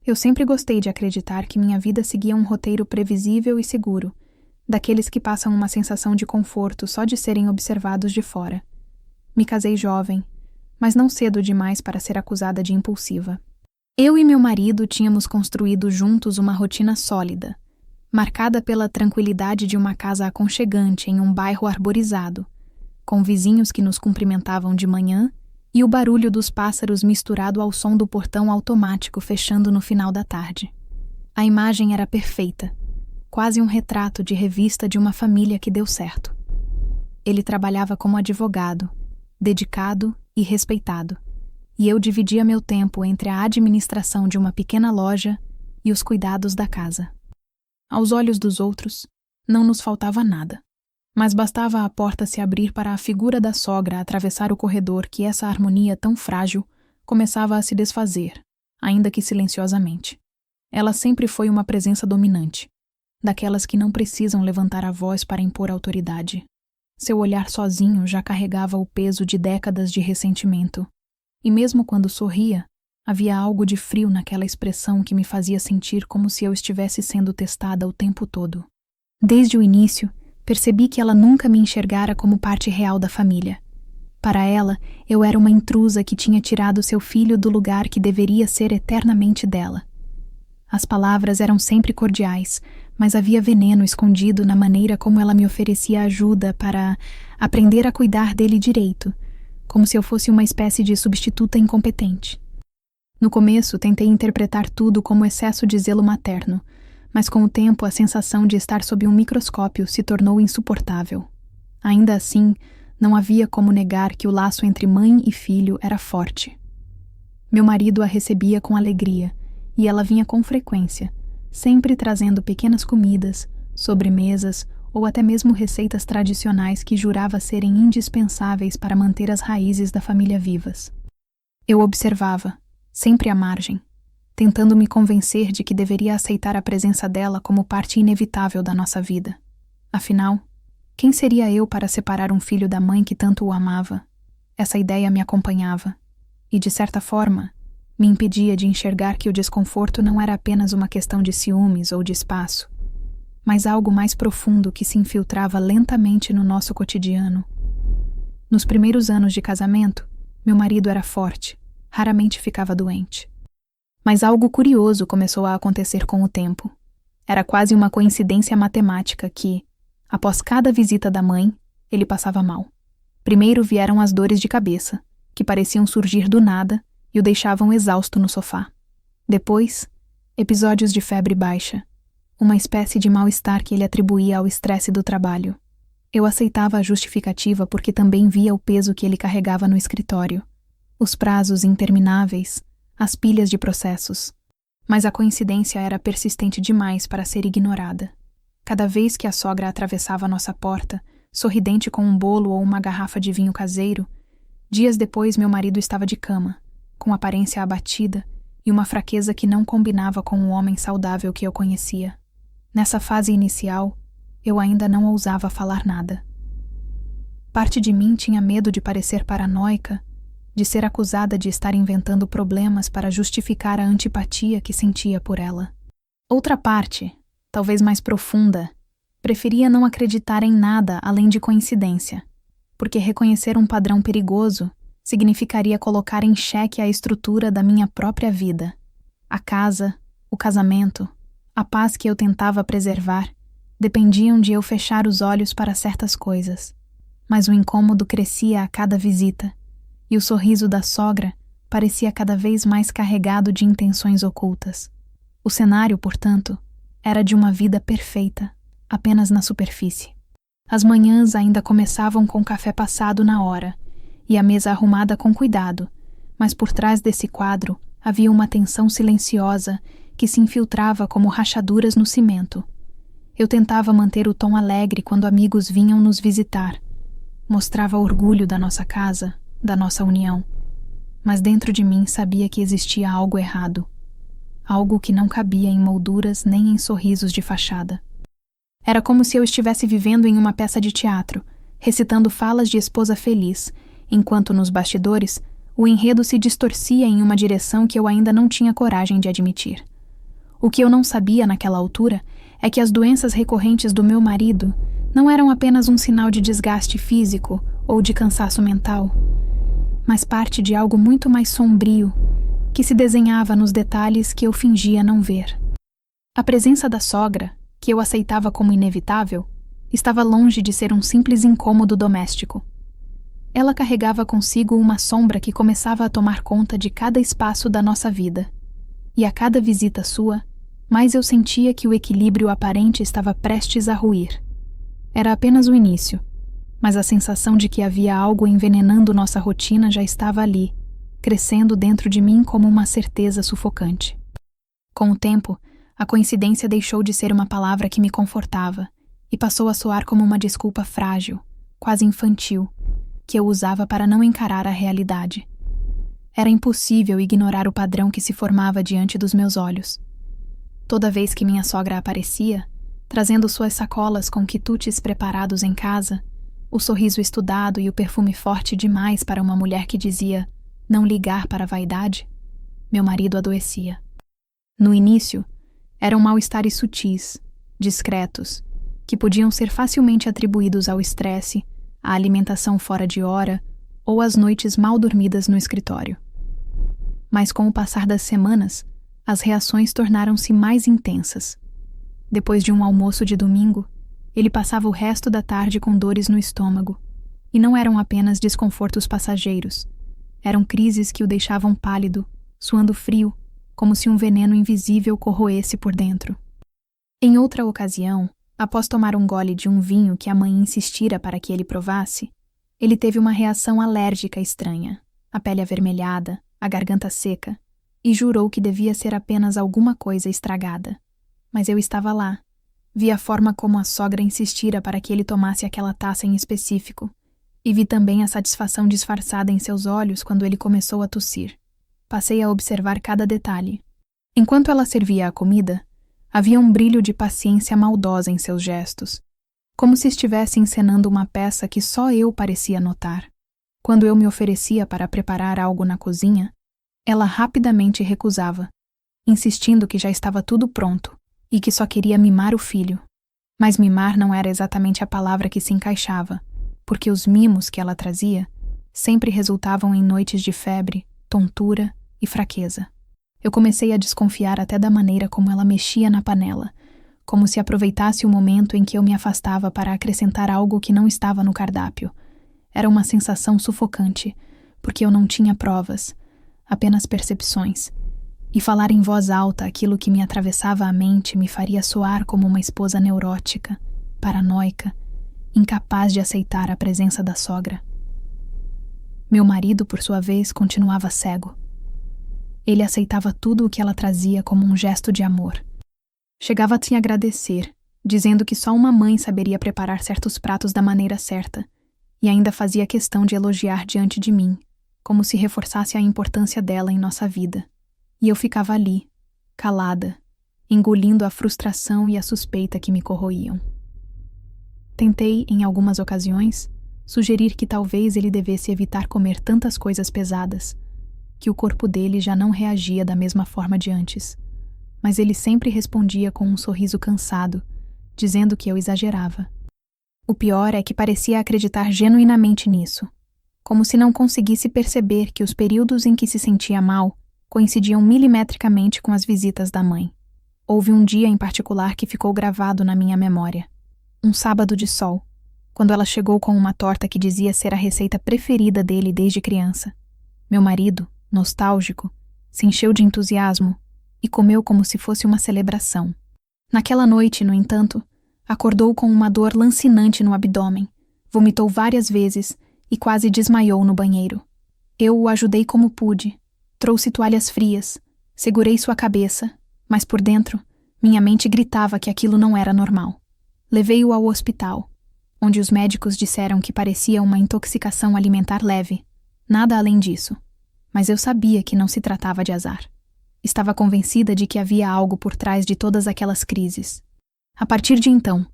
Eu sempre gostei de acreditar que minha vida seguia um roteiro previsível e seguro, daqueles que passam uma sensação de conforto só de serem observados de fora. Me casei jovem, mas não cedo demais para ser acusada de impulsiva. Eu e meu marido tínhamos construído juntos uma rotina sólida, marcada pela tranquilidade de uma casa aconchegante em um bairro arborizado, com vizinhos que nos cumprimentavam de manhã e o barulho dos pássaros misturado ao som do portão automático fechando no final da tarde. A imagem era perfeita, quase um retrato de revista de uma família que deu certo. Ele trabalhava como advogado, dedicado e respeitado, e eu dividia meu tempo entre a administração de uma pequena loja e os cuidados da casa. Aos olhos dos outros, não nos faltava nada, mas bastava a porta se abrir para a figura da sogra atravessar o corredor que essa harmonia tão frágil começava a se desfazer, ainda que silenciosamente. Ela sempre foi uma presença dominante, daquelas que não precisam levantar a voz para impor autoridade. Seu olhar sozinho já carregava o peso de décadas de ressentimento, e mesmo quando sorria, havia algo de frio naquela expressão que me fazia sentir como se eu estivesse sendo testada o tempo todo. Desde o início, percebi que ela nunca me enxergara como parte real da família. Para ela, eu era uma intrusa que tinha tirado seu filho do lugar que deveria ser eternamente dela. As palavras eram sempre cordiais, mas havia veneno escondido na maneira como ela me oferecia ajuda para aprender a cuidar dele direito, como se eu fosse uma espécie de substituta incompetente. No começo, tentei interpretar tudo como excesso de zelo materno, mas com o tempo a sensação de estar sob um microscópio se tornou insuportável. Ainda assim, não havia como negar que o laço entre mãe e filho era forte. Meu marido a recebia com alegria, e ela vinha com frequência, sempre trazendo pequenas comidas, sobremesas ou até mesmo receitas tradicionais que jurava serem indispensáveis para manter as raízes da família vivas. Eu observava, sempre à margem, tentando me convencer de que deveria aceitar a presença dela como parte inevitável da nossa vida. Afinal, quem seria eu para separar um filho da mãe que tanto o amava? Essa ideia me acompanhava, e, de certa forma, me impedia de enxergar que o desconforto não era apenas uma questão de ciúmes ou de espaço, mas algo mais profundo que se infiltrava lentamente no nosso cotidiano. Nos primeiros anos de casamento, meu marido era forte, raramente ficava doente. Mas algo curioso começou a acontecer com o tempo. Era quase uma coincidência matemática que, após cada visita da mãe, ele passava mal. Primeiro vieram as dores de cabeça, que pareciam surgir do nada e o deixavam exausto no sofá. Depois, episódios de febre baixa, uma espécie de mal-estar que ele atribuía ao estresse do trabalho. Eu aceitava a justificativa porque também via o peso que ele carregava no escritório, os prazos intermináveis, as pilhas de processos. Mas a coincidência era persistente demais para ser ignorada. Cada vez que a sogra atravessava nossa porta, sorridente com um bolo ou uma garrafa de vinho caseiro, dias depois meu marido estava de cama, com aparência abatida e uma fraqueza que não combinava com o homem saudável que eu conhecia. Nessa fase inicial, eu ainda não ousava falar nada. Parte de mim tinha medo de parecer paranoica, de ser acusada de estar inventando problemas para justificar a antipatia que sentia por ela. Outra parte, talvez mais profunda, preferia não acreditar em nada além de coincidência, porque reconhecer um padrão perigoso significaria colocar em xeque a estrutura da minha própria vida. A casa, o casamento, a paz que eu tentava preservar, dependiam de eu fechar os olhos para certas coisas. Mas o incômodo crescia a cada visita, e o sorriso da sogra parecia cada vez mais carregado de intenções ocultas. O cenário, portanto, era de uma vida perfeita, apenas na superfície. As manhãs ainda começavam com café passado na hora, e a mesa arrumada com cuidado, mas por trás desse quadro havia uma tensão silenciosa que se infiltrava como rachaduras no cimento. Eu tentava manter o tom alegre quando amigos vinham nos visitar. Mostrava orgulho da nossa casa, da nossa união. Mas dentro de mim sabia que existia algo errado. Algo que não cabia em molduras nem em sorrisos de fachada. Era como se eu estivesse vivendo em uma peça de teatro, recitando falas de esposa feliz, enquanto nos bastidores o enredo se distorcia em uma direção que eu ainda não tinha coragem de admitir. O que eu não sabia naquela altura é que as doenças recorrentes do meu marido não eram apenas um sinal de desgaste físico ou de cansaço mental, mas parte de algo muito mais sombrio que se desenhava nos detalhes que eu fingia não ver. A presença da sogra, que eu aceitava como inevitável, estava longe de ser um simples incômodo doméstico. Ela carregava consigo uma sombra que começava a tomar conta de cada espaço da nossa vida. E a cada visita sua, mais eu sentia que o equilíbrio aparente estava prestes a ruir. Era apenas o início, mas a sensação de que havia algo envenenando nossa rotina já estava ali, crescendo dentro de mim como uma certeza sufocante. Com o tempo, a coincidência deixou de ser uma palavra que me confortava e passou a soar como uma desculpa frágil, quase infantil, que eu usava para não encarar a realidade. Era impossível ignorar o padrão que se formava diante dos meus olhos. Toda vez que minha sogra aparecia, trazendo suas sacolas com quitutes preparados em casa, o sorriso estudado e o perfume forte demais para uma mulher que dizia não ligar para a vaidade, meu marido adoecia. No início, eram mal-estares sutis, discretos, que podiam ser facilmente atribuídos ao estresse, à alimentação fora de hora ou às noites mal dormidas no escritório. Mas com o passar das semanas, as reações tornaram-se mais intensas. Depois de um almoço de domingo, ele passava o resto da tarde com dores no estômago, e não eram apenas desconfortos passageiros. Eram crises que o deixavam pálido, suando frio, como se um veneno invisível corroesse por dentro. Em outra ocasião, após tomar um gole de um vinho que a mãe insistira para que ele provasse, ele teve uma reação alérgica estranha, a pele avermelhada, a garganta seca, e jurou que devia ser apenas alguma coisa estragada. Mas eu estava lá. Vi a forma como a sogra insistira para que ele tomasse aquela taça em específico, e vi também a satisfação disfarçada em seus olhos quando ele começou a tossir. Passei a observar cada detalhe. Enquanto ela servia a comida, havia um brilho de paciência maldosa em seus gestos, como se estivesse encenando uma peça que só eu parecia notar. Quando eu me oferecia para preparar algo na cozinha, ela rapidamente recusava, insistindo que já estava tudo pronto e que só queria mimar o filho. Mas mimar não era exatamente a palavra que se encaixava, porque os mimos que ela trazia sempre resultavam em noites de febre, tontura e fraqueza. Eu comecei a desconfiar até da maneira como ela mexia na panela, como se aproveitasse o momento em que eu me afastava para acrescentar algo que não estava no cardápio. Era uma sensação sufocante, porque eu não tinha provas, apenas percepções. E falar em voz alta aquilo que me atravessava a mente me faria soar como uma esposa neurótica, paranoica, incapaz de aceitar a presença da sogra. Meu marido, por sua vez, continuava cego. Ele aceitava tudo o que ela trazia como um gesto de amor. Chegava a te agradecer, dizendo que só uma mãe saberia preparar certos pratos da maneira certa, e ainda fazia questão de elogiar diante de mim, como se reforçasse a importância dela em nossa vida. E eu ficava ali, calada, engolindo a frustração e a suspeita que me corroíam. Tentei, em algumas ocasiões, sugerir que talvez ele devesse evitar comer tantas coisas pesadas, que o corpo dele já não reagia da mesma forma de antes, mas ele sempre respondia com um sorriso cansado, dizendo que eu exagerava. O pior é que parecia acreditar genuinamente nisso, como se não conseguisse perceber que os períodos em que se sentia mal coincidiam milimetricamente com as visitas da mãe. Houve um dia em particular que ficou gravado na minha memória. Um sábado de sol, quando ela chegou com uma torta que dizia ser a receita preferida dele desde criança. Meu marido, nostálgico, se encheu de entusiasmo e comeu como se fosse uma celebração. Naquela noite, no entanto, acordou com uma dor lancinante no abdômen, vomitou várias vezes e quase desmaiou no banheiro. Eu o ajudei como pude, trouxe toalhas frias, segurei sua cabeça, mas por dentro, minha mente gritava que aquilo não era normal. Levei-o ao hospital, onde os médicos disseram que parecia uma intoxicação alimentar leve, nada além disso. Mas eu sabia que não se tratava de azar. Estava convencida de que havia algo por trás de todas aquelas crises. A partir de então,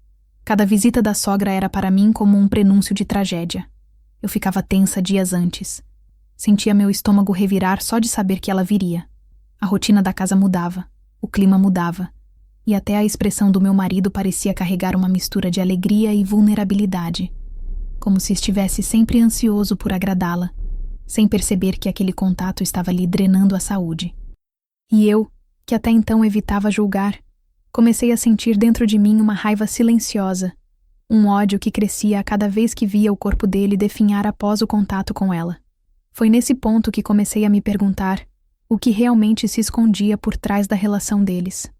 cada visita da sogra era para mim como um prenúncio de tragédia. Eu ficava tensa dias antes. Sentia meu estômago revirar só de saber que ela viria. A rotina da casa mudava. O clima mudava, e até a expressão do meu marido parecia carregar uma mistura de alegria e vulnerabilidade, como se estivesse sempre ansioso por agradá-la, sem perceber que aquele contato estava lhe drenando a saúde. E eu, que até então evitava julgar, comecei a sentir dentro de mim uma raiva silenciosa, um ódio que crescia a cada vez que via o corpo dele definhar após o contato com ela. Foi nesse ponto que comecei a me perguntar o que realmente se escondia por trás da relação deles.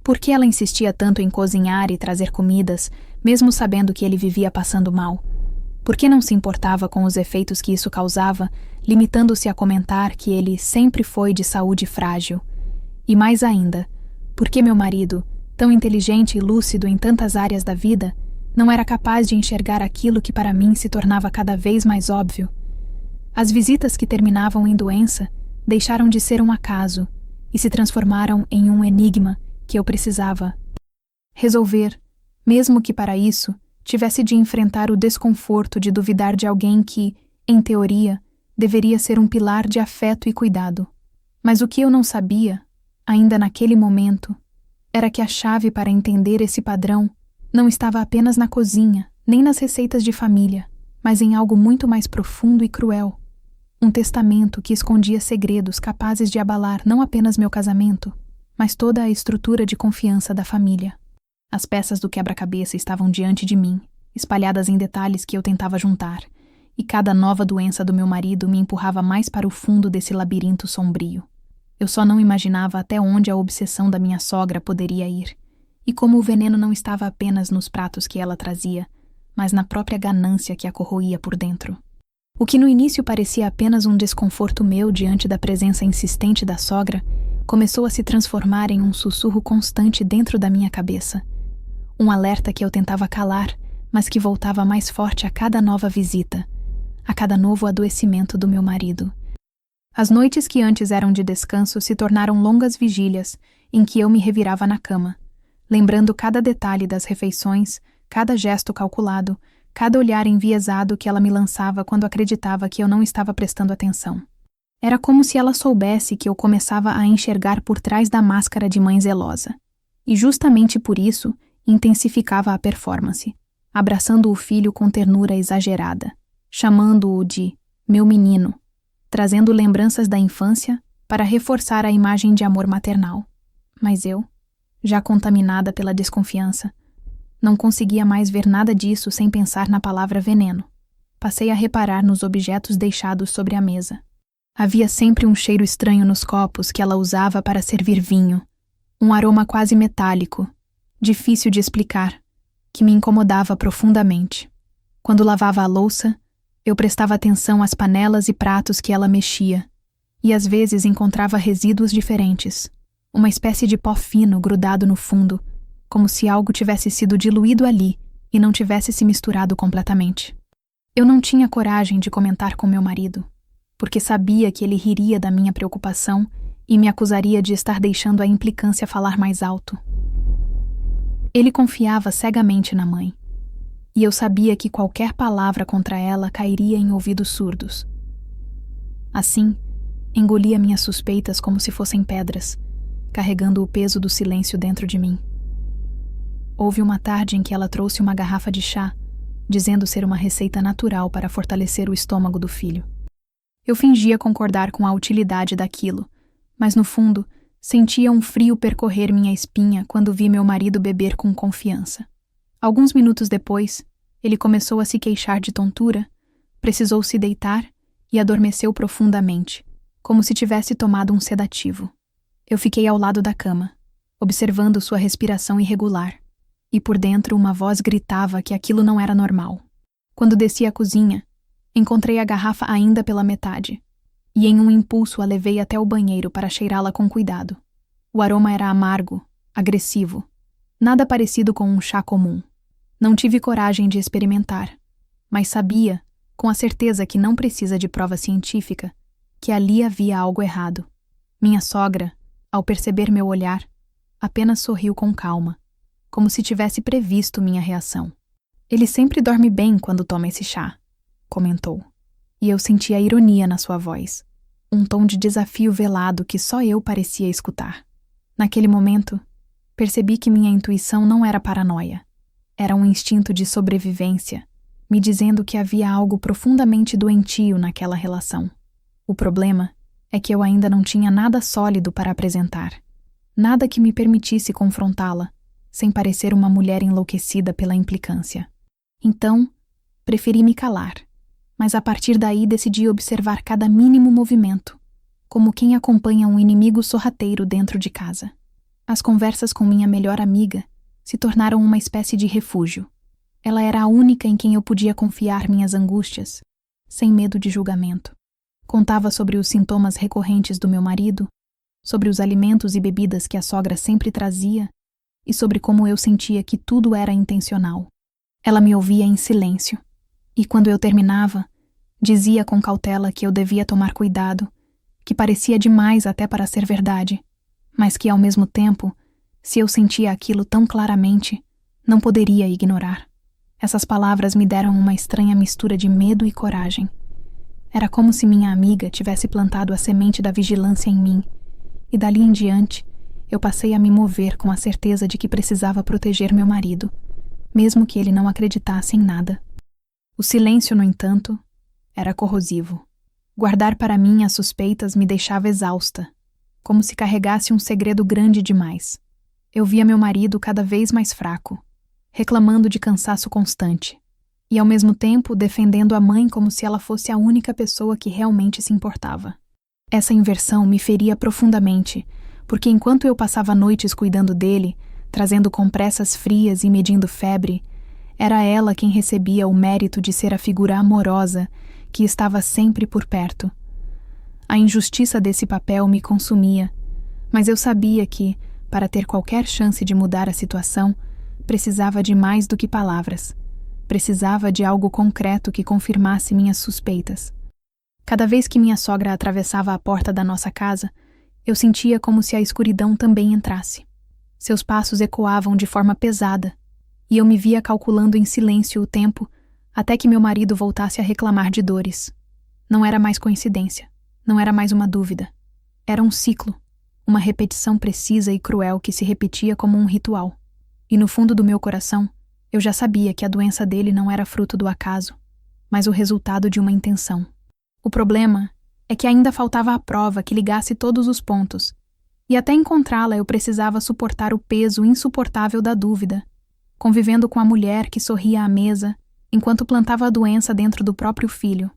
Por que ela insistia tanto em cozinhar e trazer comidas, mesmo sabendo que ele vivia passando mal? Por que não se importava com os efeitos que isso causava, limitando-se a comentar que ele sempre foi de saúde frágil? E mais ainda, por que meu marido, tão inteligente e lúcido em tantas áreas da vida, não era capaz de enxergar aquilo que para mim se tornava cada vez mais óbvio? As visitas que terminavam em doença deixaram de ser um acaso e se transformaram em um enigma que eu precisava resolver, mesmo que para isso tivesse de enfrentar o desconforto de duvidar de alguém que, em teoria, deveria ser um pilar de afeto e cuidado. Mas o que eu não sabia, ainda naquele momento, era que a chave para entender esse padrão não estava apenas na cozinha, nem nas receitas de família, mas em algo muito mais profundo e cruel. Um testamento que escondia segredos capazes de abalar não apenas meu casamento, mas toda a estrutura de confiança da família. As peças do quebra-cabeça estavam diante de mim, espalhadas em detalhes que eu tentava juntar, e cada nova doença do meu marido me empurrava mais para o fundo desse labirinto sombrio. Eu só não imaginava até onde a obsessão da minha sogra poderia ir, e como o veneno não estava apenas nos pratos que ela trazia, mas na própria ganância que a corroía por dentro. O que no início parecia apenas um desconforto meu diante da presença insistente da sogra, começou a se transformar em um sussurro constante dentro da minha cabeça. Um alerta que eu tentava calar, mas que voltava mais forte a cada nova visita, a cada novo adoecimento do meu marido. As noites que antes eram de descanso se tornaram longas vigílias, em que eu me revirava na cama, lembrando cada detalhe das refeições, cada gesto calculado, cada olhar enviesado que ela me lançava quando acreditava que eu não estava prestando atenção. Era como se ela soubesse que eu começava a enxergar por trás da máscara de mãe zelosa. E justamente por isso, intensificava a performance, abraçando o filho com ternura exagerada, chamando-o de meu menino, trazendo lembranças da infância para reforçar a imagem de amor maternal. Mas eu, já contaminada pela desconfiança, não conseguia mais ver nada disso sem pensar na palavra veneno. Passei a reparar nos objetos deixados sobre a mesa. Havia sempre um cheiro estranho nos copos que ela usava para servir vinho, um aroma quase metálico, difícil de explicar, que me incomodava profundamente. Quando lavava a louça, eu prestava atenção às panelas e pratos que ela mexia, e às vezes encontrava resíduos diferentes, uma espécie de pó fino grudado no fundo, como se algo tivesse sido diluído ali e não tivesse se misturado completamente. Eu não tinha coragem de comentar com meu marido, porque sabia que ele riria da minha preocupação e me acusaria de estar deixando a implicância falar mais alto. Ele confiava cegamente na mãe, e eu sabia que qualquer palavra contra ela cairia em ouvidos surdos. Assim, engolia minhas suspeitas como se fossem pedras, carregando o peso do silêncio dentro de mim. Houve uma tarde em que ela trouxe uma garrafa de chá, dizendo ser uma receita natural para fortalecer o estômago do filho. Eu fingia concordar com a utilidade daquilo, mas no fundo, sentia um frio percorrer minha espinha quando vi meu marido beber com confiança. Alguns minutos depois, ele começou a se queixar de tontura, precisou se deitar e adormeceu profundamente, como se tivesse tomado um sedativo. Eu fiquei ao lado da cama, observando sua respiração irregular, e por dentro uma voz gritava que aquilo não era normal. Quando desci à cozinha, encontrei a garrafa ainda pela metade, e em um impulso a levei até o banheiro para cheirá-la com cuidado. O aroma era amargo, agressivo, nada parecido com um chá comum. Não tive coragem de experimentar, mas sabia, com a certeza que não precisa de prova científica, que ali havia algo errado. Minha sogra, ao perceber meu olhar, apenas sorriu com calma, como se tivesse previsto minha reação. Ele sempre dorme bem quando toma esse chá, comentou. E eu senti a ironia na sua voz, um tom de desafio velado que só eu parecia escutar. Naquele momento, percebi que minha intuição não era paranoia. Era um instinto de sobrevivência, me dizendo que havia algo profundamente doentio naquela relação. O problema é que eu ainda não tinha nada sólido para apresentar. Nada que me permitisse confrontá-la, sem parecer uma mulher enlouquecida pela implicância. Então, preferi me calar, mas a partir daí decidi observar cada mínimo movimento, como quem acompanha um inimigo sorrateiro dentro de casa. As conversas com minha melhor amiga se tornaram uma espécie de refúgio. Ela era a única em quem eu podia confiar minhas angústias, sem medo de julgamento. Contava sobre os sintomas recorrentes do meu marido, sobre os alimentos e bebidas que a sogra sempre trazia e sobre como eu sentia que tudo era intencional. Ela me ouvia em silêncio, e quando eu terminava, dizia com cautela que eu devia tomar cuidado, que parecia demais até para ser verdade, mas que ao mesmo tempo, se eu sentia aquilo tão claramente, não poderia ignorar. Essas palavras me deram uma estranha mistura de medo e coragem. Era como se minha amiga tivesse plantado a semente da vigilância em mim, e dali em diante, eu passei a me mover com a certeza de que precisava proteger meu marido, mesmo que ele não acreditasse em nada. O silêncio, no entanto, era corrosivo. Guardar para mim as suspeitas me deixava exausta, como se carregasse um segredo grande demais. Eu via meu marido cada vez mais fraco, reclamando de cansaço constante, e ao mesmo tempo defendendo a mãe como se ela fosse a única pessoa que realmente se importava. Essa inversão me feria profundamente, porque enquanto eu passava noites cuidando dele, trazendo compressas frias e medindo febre, era ela quem recebia o mérito de ser a figura amorosa que estava sempre por perto. A injustiça desse papel me consumia, mas eu sabia que, para ter qualquer chance de mudar a situação, precisava de mais do que palavras. Precisava de algo concreto que confirmasse minhas suspeitas. Cada vez que minha sogra atravessava a porta da nossa casa, eu sentia como se a escuridão também entrasse. Seus passos ecoavam de forma pesada, e eu me via calculando em silêncio o tempo até que meu marido voltasse a reclamar de dores. Não era mais coincidência, não era mais uma dúvida. Era um ciclo, uma repetição precisa e cruel que se repetia como um ritual. E no fundo do meu coração, eu já sabia que a doença dele não era fruto do acaso, mas o resultado de uma intenção. O problema é que ainda faltava a prova que ligasse todos os pontos, e até encontrá-la eu precisava suportar o peso insuportável da dúvida, convivendo com a mulher que sorria à mesa enquanto plantava a doença dentro do próprio filho.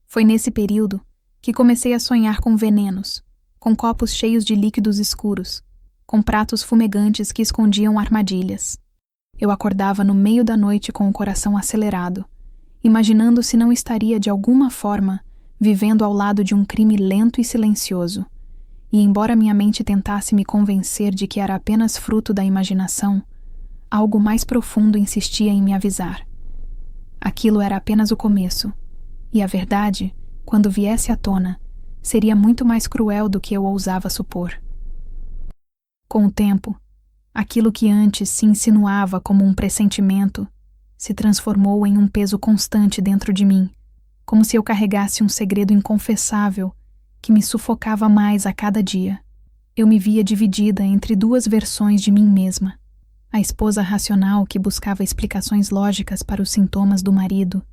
Foi nesse período que comecei a sonhar com venenos, com copos cheios de líquidos escuros, com pratos fumegantes que escondiam armadilhas. Eu acordava no meio da noite com o coração acelerado, imaginando se não estaria de alguma forma vivendo ao lado de um crime lento e silencioso. E embora minha mente tentasse me convencer de que era apenas fruto da imaginação, algo mais profundo insistia em me avisar. Aquilo era apenas o começo, e a verdade, quando viesse à tona, seria muito mais cruel do que eu ousava supor. Com o tempo, aquilo que antes se insinuava como um pressentimento se transformou em um peso constante dentro de mim, como se eu carregasse um segredo inconfessável que me sufocava mais a cada dia. Eu me via dividida entre duas versões de mim mesma. A esposa racional que buscava explicações lógicas para os sintomas do marido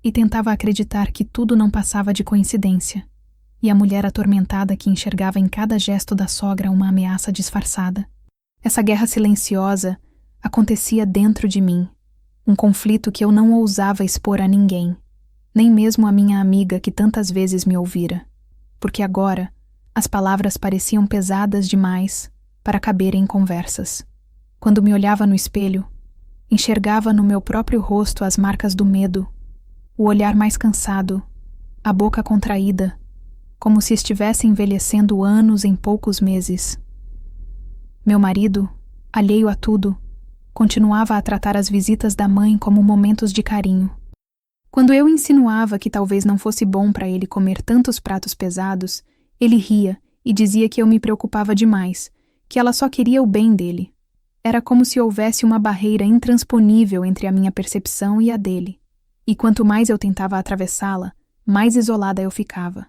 e tentava acreditar que tudo não passava de coincidência, e a mulher atormentada que enxergava em cada gesto da sogra uma ameaça disfarçada. Essa guerra silenciosa acontecia dentro de mim, um conflito que eu não ousava expor a ninguém, nem mesmo a minha amiga que tantas vezes me ouvira, porque agora as palavras pareciam pesadas demais para caberem em conversas. Quando me olhava no espelho, enxergava no meu próprio rosto as marcas do medo, o olhar mais cansado, a boca contraída, como se estivesse envelhecendo anos em poucos meses. Meu marido, alheio a tudo, continuava a tratar as visitas da mãe como momentos de carinho. Quando eu insinuava que talvez não fosse bom para ele comer tantos pratos pesados, ele ria e dizia que eu me preocupava demais, que ela só queria o bem dele. Era como se houvesse uma barreira intransponível entre a minha percepção e a dele. E quanto mais eu tentava atravessá-la, mais isolada eu ficava.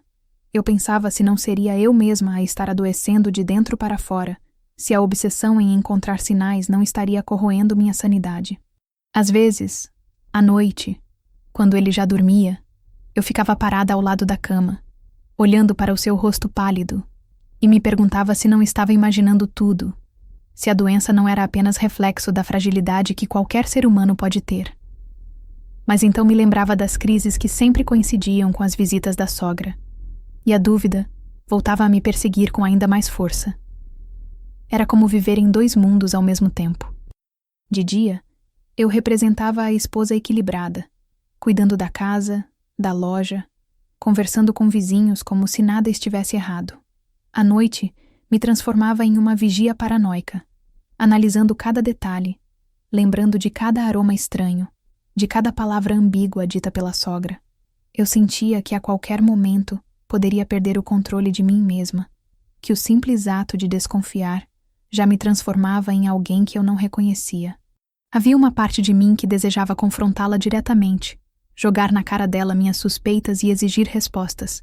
Eu pensava se não seria eu mesma a estar adoecendo de dentro para fora, se a obsessão em encontrar sinais não estaria corroendo minha sanidade. Às vezes, à noite, quando ele já dormia, eu ficava parada ao lado da cama, olhando para o seu rosto pálido, e me perguntava se não estava imaginando tudo, se a doença não era apenas reflexo da fragilidade que qualquer ser humano pode ter. Mas então me lembrava das crises que sempre coincidiam com as visitas da sogra, e a dúvida voltava a me perseguir com ainda mais força. Era como viver em dois mundos ao mesmo tempo. De dia, eu representava a esposa equilibrada, cuidando da casa, da loja, conversando com vizinhos como se nada estivesse errado. À noite, me transformava em uma vigia paranoica, analisando cada detalhe, lembrando de cada aroma estranho, de cada palavra ambígua dita pela sogra. Eu sentia que a qualquer momento poderia perder o controle de mim mesma, que o simples ato de desconfiar já me transformava em alguém que eu não reconhecia. Havia uma parte de mim que desejava confrontá-la diretamente, jogar na cara dela minhas suspeitas e exigir respostas.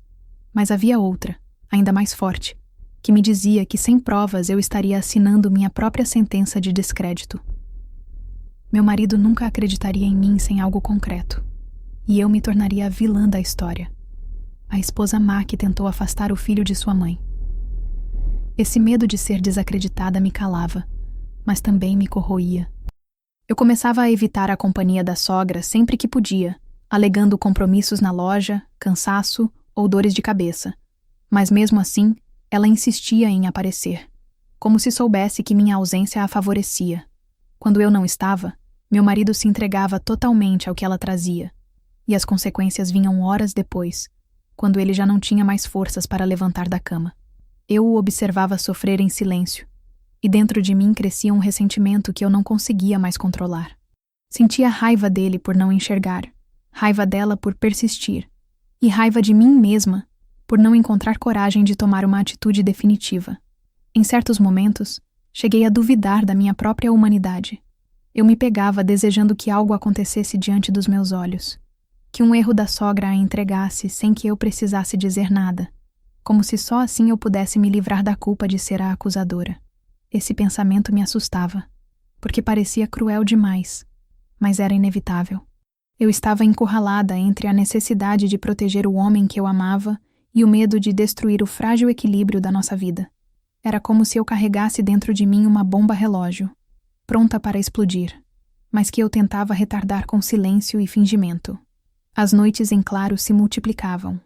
Mas havia outra, ainda mais forte, que me dizia que sem provas eu estaria assinando minha própria sentença de descrédito. Meu marido nunca acreditaria em mim sem algo concreto, e eu me tornaria a vilã da história, a esposa má que tentou afastar o filho de sua mãe. Esse medo de ser desacreditada me calava, mas também me corroía. Eu começava a evitar a companhia da sogra sempre que podia, alegando compromissos na loja, cansaço ou dores de cabeça. Mas mesmo assim, ela insistia em aparecer, como se soubesse que minha ausência a favorecia. Quando eu não estava, meu marido se entregava totalmente ao que ela trazia, e as consequências vinham horas depois, quando ele já não tinha mais forças para levantar da cama. Eu o observava sofrer em silêncio, e dentro de mim crescia um ressentimento que eu não conseguia mais controlar. Sentia raiva dele por não enxergar, raiva dela por persistir, e raiva de mim mesma por não encontrar coragem de tomar uma atitude definitiva. Em certos momentos, cheguei a duvidar da minha própria humanidade. Eu me pegava desejando que algo acontecesse diante dos meus olhos, que um erro da sogra a entregasse sem que eu precisasse dizer nada, como se só assim eu pudesse me livrar da culpa de ser a acusadora. Esse pensamento me assustava, porque parecia cruel demais, mas era inevitável. Eu estava encurralada entre a necessidade de proteger o homem que eu amava e o medo de destruir o frágil equilíbrio da nossa vida. Era como se eu carregasse dentro de mim uma bomba relógio, pronta para explodir, mas que eu tentava retardar com silêncio e fingimento. As noites em claro se multiplicavam.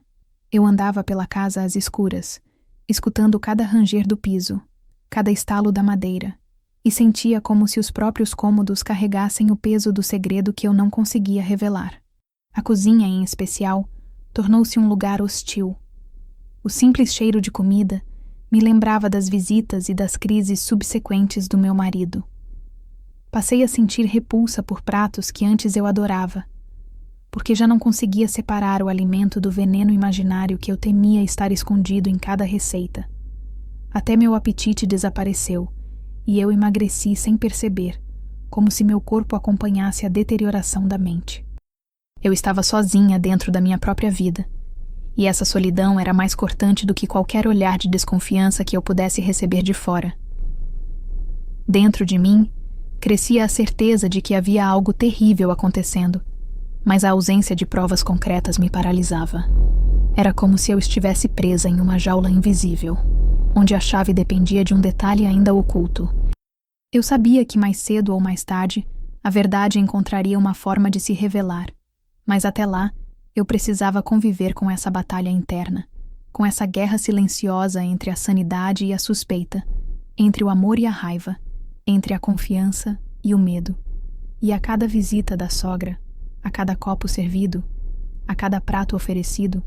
Eu andava pela casa às escuras, escutando cada ranger do piso, cada estalo da madeira, e sentia como se os próprios cômodos carregassem o peso do segredo que eu não conseguia revelar. A cozinha, em especial, tornou-se um lugar hostil. O simples cheiro de comida me lembrava das visitas e das crises subsequentes do meu marido. Passei a sentir repulsa por pratos que antes eu adorava, porque já não conseguia separar o alimento do veneno imaginário que eu temia estar escondido em cada receita. Até meu apetite desapareceu, e eu emagreci sem perceber, como se meu corpo acompanhasse a deterioração da mente. Eu estava sozinha dentro da minha própria vida, e essa solidão era mais cortante do que qualquer olhar de desconfiança que eu pudesse receber de fora. Dentro de mim, crescia a certeza de que havia algo terrível acontecendo, mas a ausência de provas concretas me paralisava. Era como se eu estivesse presa em uma jaula invisível, onde a chave dependia de um detalhe ainda oculto. Eu sabia que mais cedo ou mais tarde, a verdade encontraria uma forma de se revelar, mas até lá, eu precisava conviver com essa batalha interna, com essa guerra silenciosa entre a sanidade e a suspeita, entre o amor e a raiva, entre a confiança e o medo. E a cada visita da sogra, a cada copo servido, a cada prato oferecido,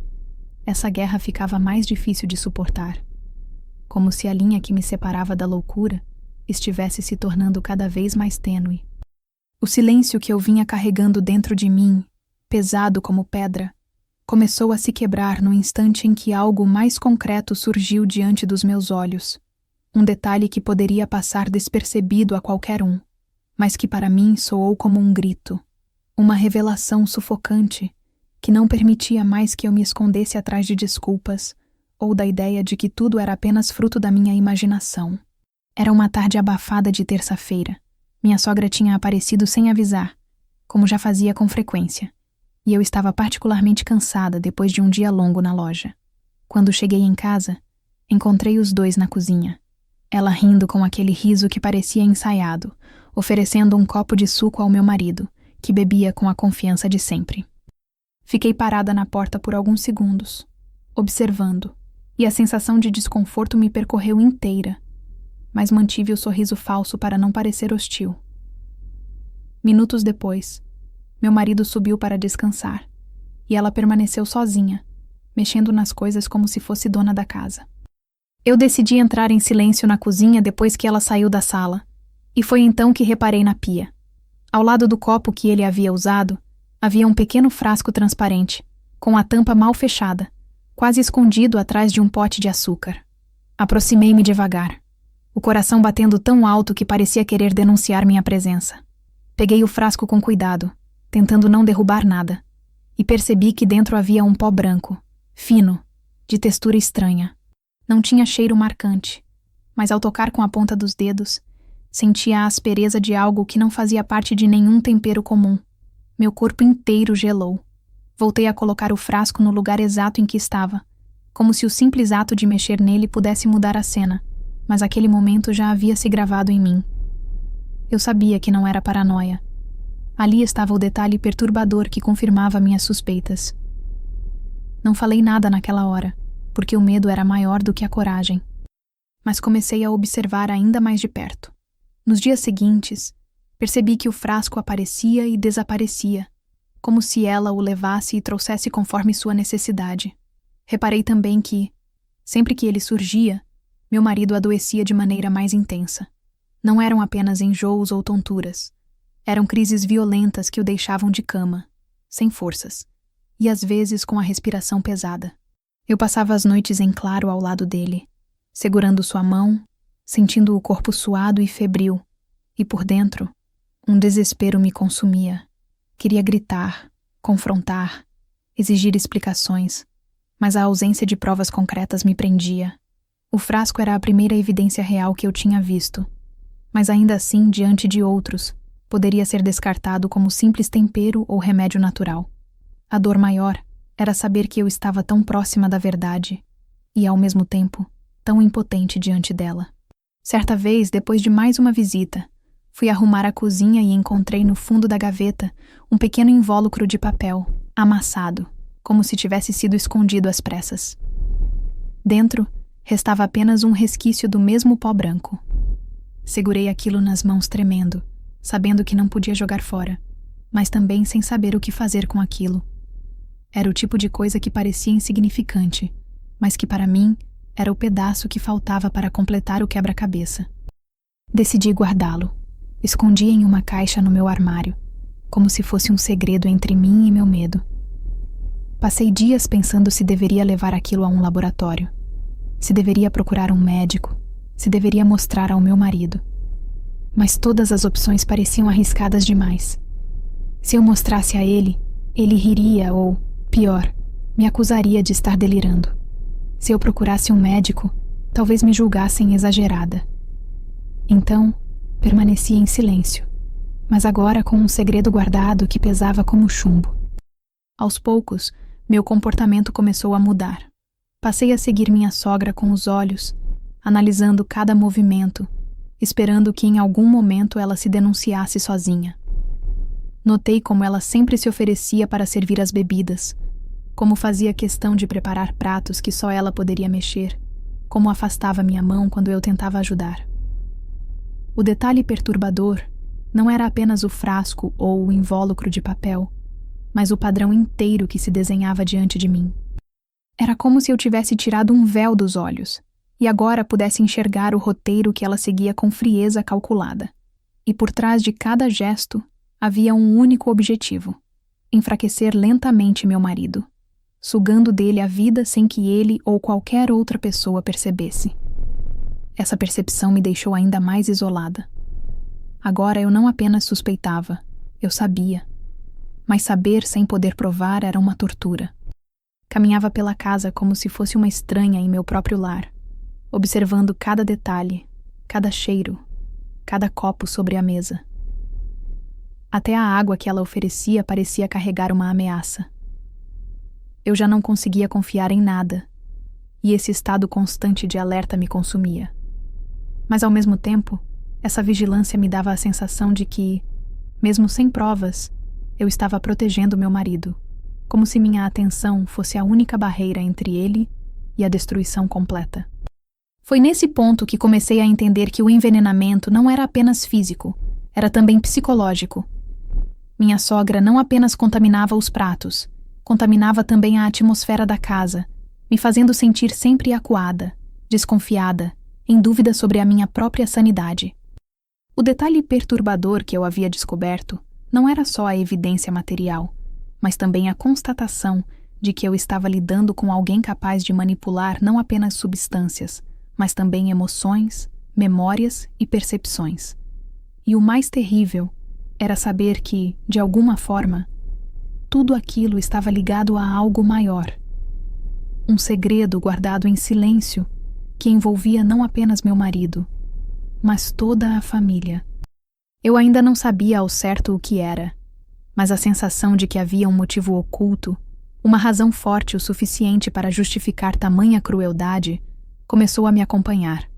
essa guerra ficava mais difícil de suportar, como se a linha que me separava da loucura estivesse se tornando cada vez mais tênue. O silêncio que eu vinha carregando dentro de mim, pesado como pedra, começou a se quebrar no instante em que algo mais concreto surgiu diante dos meus olhos. Um detalhe que poderia passar despercebido a qualquer um, mas que para mim soou como um grito, uma revelação sufocante que não permitia mais que eu me escondesse atrás de desculpas ou da ideia de que tudo era apenas fruto da minha imaginação. Era uma tarde abafada de terça-feira. Minha sogra tinha aparecido sem avisar, como já fazia com frequência, e eu estava particularmente cansada depois de um dia longo na loja. Quando cheguei em casa, encontrei os dois na cozinha. Ela rindo com aquele riso que parecia ensaiado, oferecendo um copo de suco ao meu marido, que bebia com a confiança de sempre. Fiquei parada na porta por alguns segundos, observando, e a sensação de desconforto me percorreu inteira, mas mantive o sorriso falso para não parecer hostil. Minutos depois, meu marido subiu para descansar, e ela permaneceu sozinha, mexendo nas coisas como se fosse dona da casa. Eu decidi entrar em silêncio na cozinha depois que ela saiu da sala, e foi então que reparei na pia. Ao lado do copo que ele havia usado, havia um pequeno frasco transparente, com a tampa mal fechada, quase escondido atrás de um pote de açúcar. Aproximei-me devagar, o coração batendo tão alto que parecia querer denunciar minha presença. Peguei o frasco com cuidado, tentando não derrubar nada, e percebi que dentro havia um pó branco, fino, de textura estranha. Não tinha cheiro marcante, mas ao tocar com a ponta dos dedos, sentia a aspereza de algo que não fazia parte de nenhum tempero comum. Meu corpo inteiro gelou. Voltei a colocar o frasco no lugar exato em que estava, como se o simples ato de mexer nele pudesse mudar a cena, mas aquele momento já havia se gravado em mim. Eu sabia que não era paranoia. Ali estava o detalhe perturbador que confirmava minhas suspeitas. Não falei nada naquela hora, porque o medo era maior do que a coragem. Mas comecei a observar ainda mais de perto. Nos dias seguintes, percebi que o frasco aparecia e desaparecia, como se ela o levasse e trouxesse conforme sua necessidade. Reparei também que, sempre que ele surgia, meu marido adoecia de maneira mais intensa. Não eram apenas enjoos ou tonturas. Eram crises violentas que o deixavam de cama, sem forças, e às vezes com a respiração pesada. Eu passava as noites em claro ao lado dele, segurando sua mão, sentindo o corpo suado e febril, e por dentro, um desespero me consumia. Queria gritar, confrontar, exigir explicações, mas a ausência de provas concretas me prendia. O frasco era a primeira evidência real que eu tinha visto, mas ainda assim, diante de outros, poderia ser descartado como simples tempero ou remédio natural. A dor maior era saber que eu estava tão próxima da verdade e, ao mesmo tempo, tão impotente diante dela. Certa vez, depois de mais uma visita, fui arrumar a cozinha e encontrei no fundo da gaveta um pequeno invólucro de papel, amassado, como se tivesse sido escondido às pressas. Dentro, restava apenas um resquício do mesmo pó branco. Segurei aquilo nas mãos tremendo, sabendo que não podia jogar fora, mas também sem saber o que fazer com aquilo. Era o tipo de coisa que parecia insignificante, mas que para mim era o pedaço que faltava para completar o quebra-cabeça. Decidi guardá-lo. Escondi em uma caixa no meu armário, como se fosse um segredo entre mim e meu medo. Passei dias pensando se deveria levar aquilo a um laboratório, se deveria procurar um médico, se deveria mostrar ao meu marido. Mas todas as opções pareciam arriscadas demais. Se eu mostrasse a ele, ele riria ou, pior, me acusaria de estar delirando. Se eu procurasse um médico, talvez me julgassem exagerada. Então, permaneci em silêncio, mas agora com um segredo guardado que pesava como chumbo. Aos poucos, meu comportamento começou a mudar. Passei a seguir minha sogra com os olhos, analisando cada movimento, esperando que em algum momento ela se denunciasse sozinha. Notei como ela sempre se oferecia para servir as bebidas, como fazia questão de preparar pratos que só ela poderia mexer, como afastava minha mão quando eu tentava ajudar. O detalhe perturbador não era apenas o frasco ou o invólucro de papel, mas o padrão inteiro que se desenhava diante de mim. Era como se eu tivesse tirado um véu dos olhos, e agora pudesse enxergar o roteiro que ela seguia com frieza calculada. E por trás de cada gesto havia um único objetivo: enfraquecer lentamente meu marido, sugando dele a vida sem que ele ou qualquer outra pessoa percebesse. Essa percepção me deixou ainda mais isolada. Agora eu não apenas suspeitava, eu sabia. Mas saber sem poder provar era uma tortura. Caminhava pela casa como se fosse uma estranha em meu próprio lar, observando cada detalhe, cada cheiro, cada copo sobre a mesa. Até a água que ela oferecia parecia carregar uma ameaça. Eu já não conseguia confiar em nada, e esse estado constante de alerta me consumia. Mas ao mesmo tempo, essa vigilância me dava a sensação de que, mesmo sem provas, eu estava protegendo meu marido, como se minha atenção fosse a única barreira entre ele e a destruição completa. Foi nesse ponto que comecei a entender que o envenenamento não era apenas físico, era também psicológico. Minha sogra não apenas contaminava os pratos, contaminava também a atmosfera da casa, me fazendo sentir sempre acuada, desconfiada, em dúvida sobre a minha própria sanidade. O detalhe perturbador que eu havia descoberto não era só a evidência material, mas também a constatação de que eu estava lidando com alguém capaz de manipular não apenas substâncias, mas também emoções, memórias e percepções. E o mais terrível era saber que, de alguma forma, tudo aquilo estava ligado a algo maior. Um segredo guardado em silêncio que envolvia não apenas meu marido, mas toda a família. Eu ainda não sabia ao certo o que era, mas a sensação de que havia um motivo oculto, uma razão forte o suficiente para justificar tamanha crueldade, começou a me acompanhar.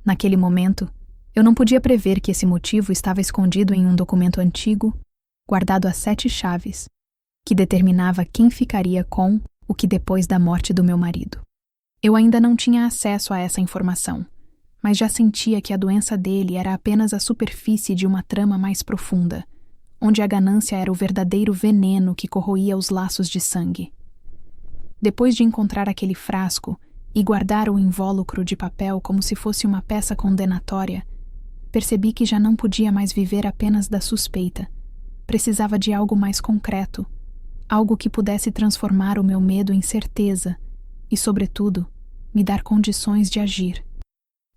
Naquele momento, eu não podia prever que esse motivo estava escondido em um documento antigo, guardado a 7 chaves, que determinava quem ficaria com o que depois da morte do meu marido. Eu ainda não tinha acesso a essa informação, mas já sentia que a doença dele era apenas a superfície de uma trama mais profunda, onde a ganância era o verdadeiro veneno que corroía os laços de sangue. Depois de encontrar aquele frasco e guardar o invólucro de papel como se fosse uma peça condenatória, percebi que já não podia mais viver apenas da suspeita. Precisava de algo mais concreto, algo que pudesse transformar o meu medo em certeza e, sobretudo, me dar condições de agir.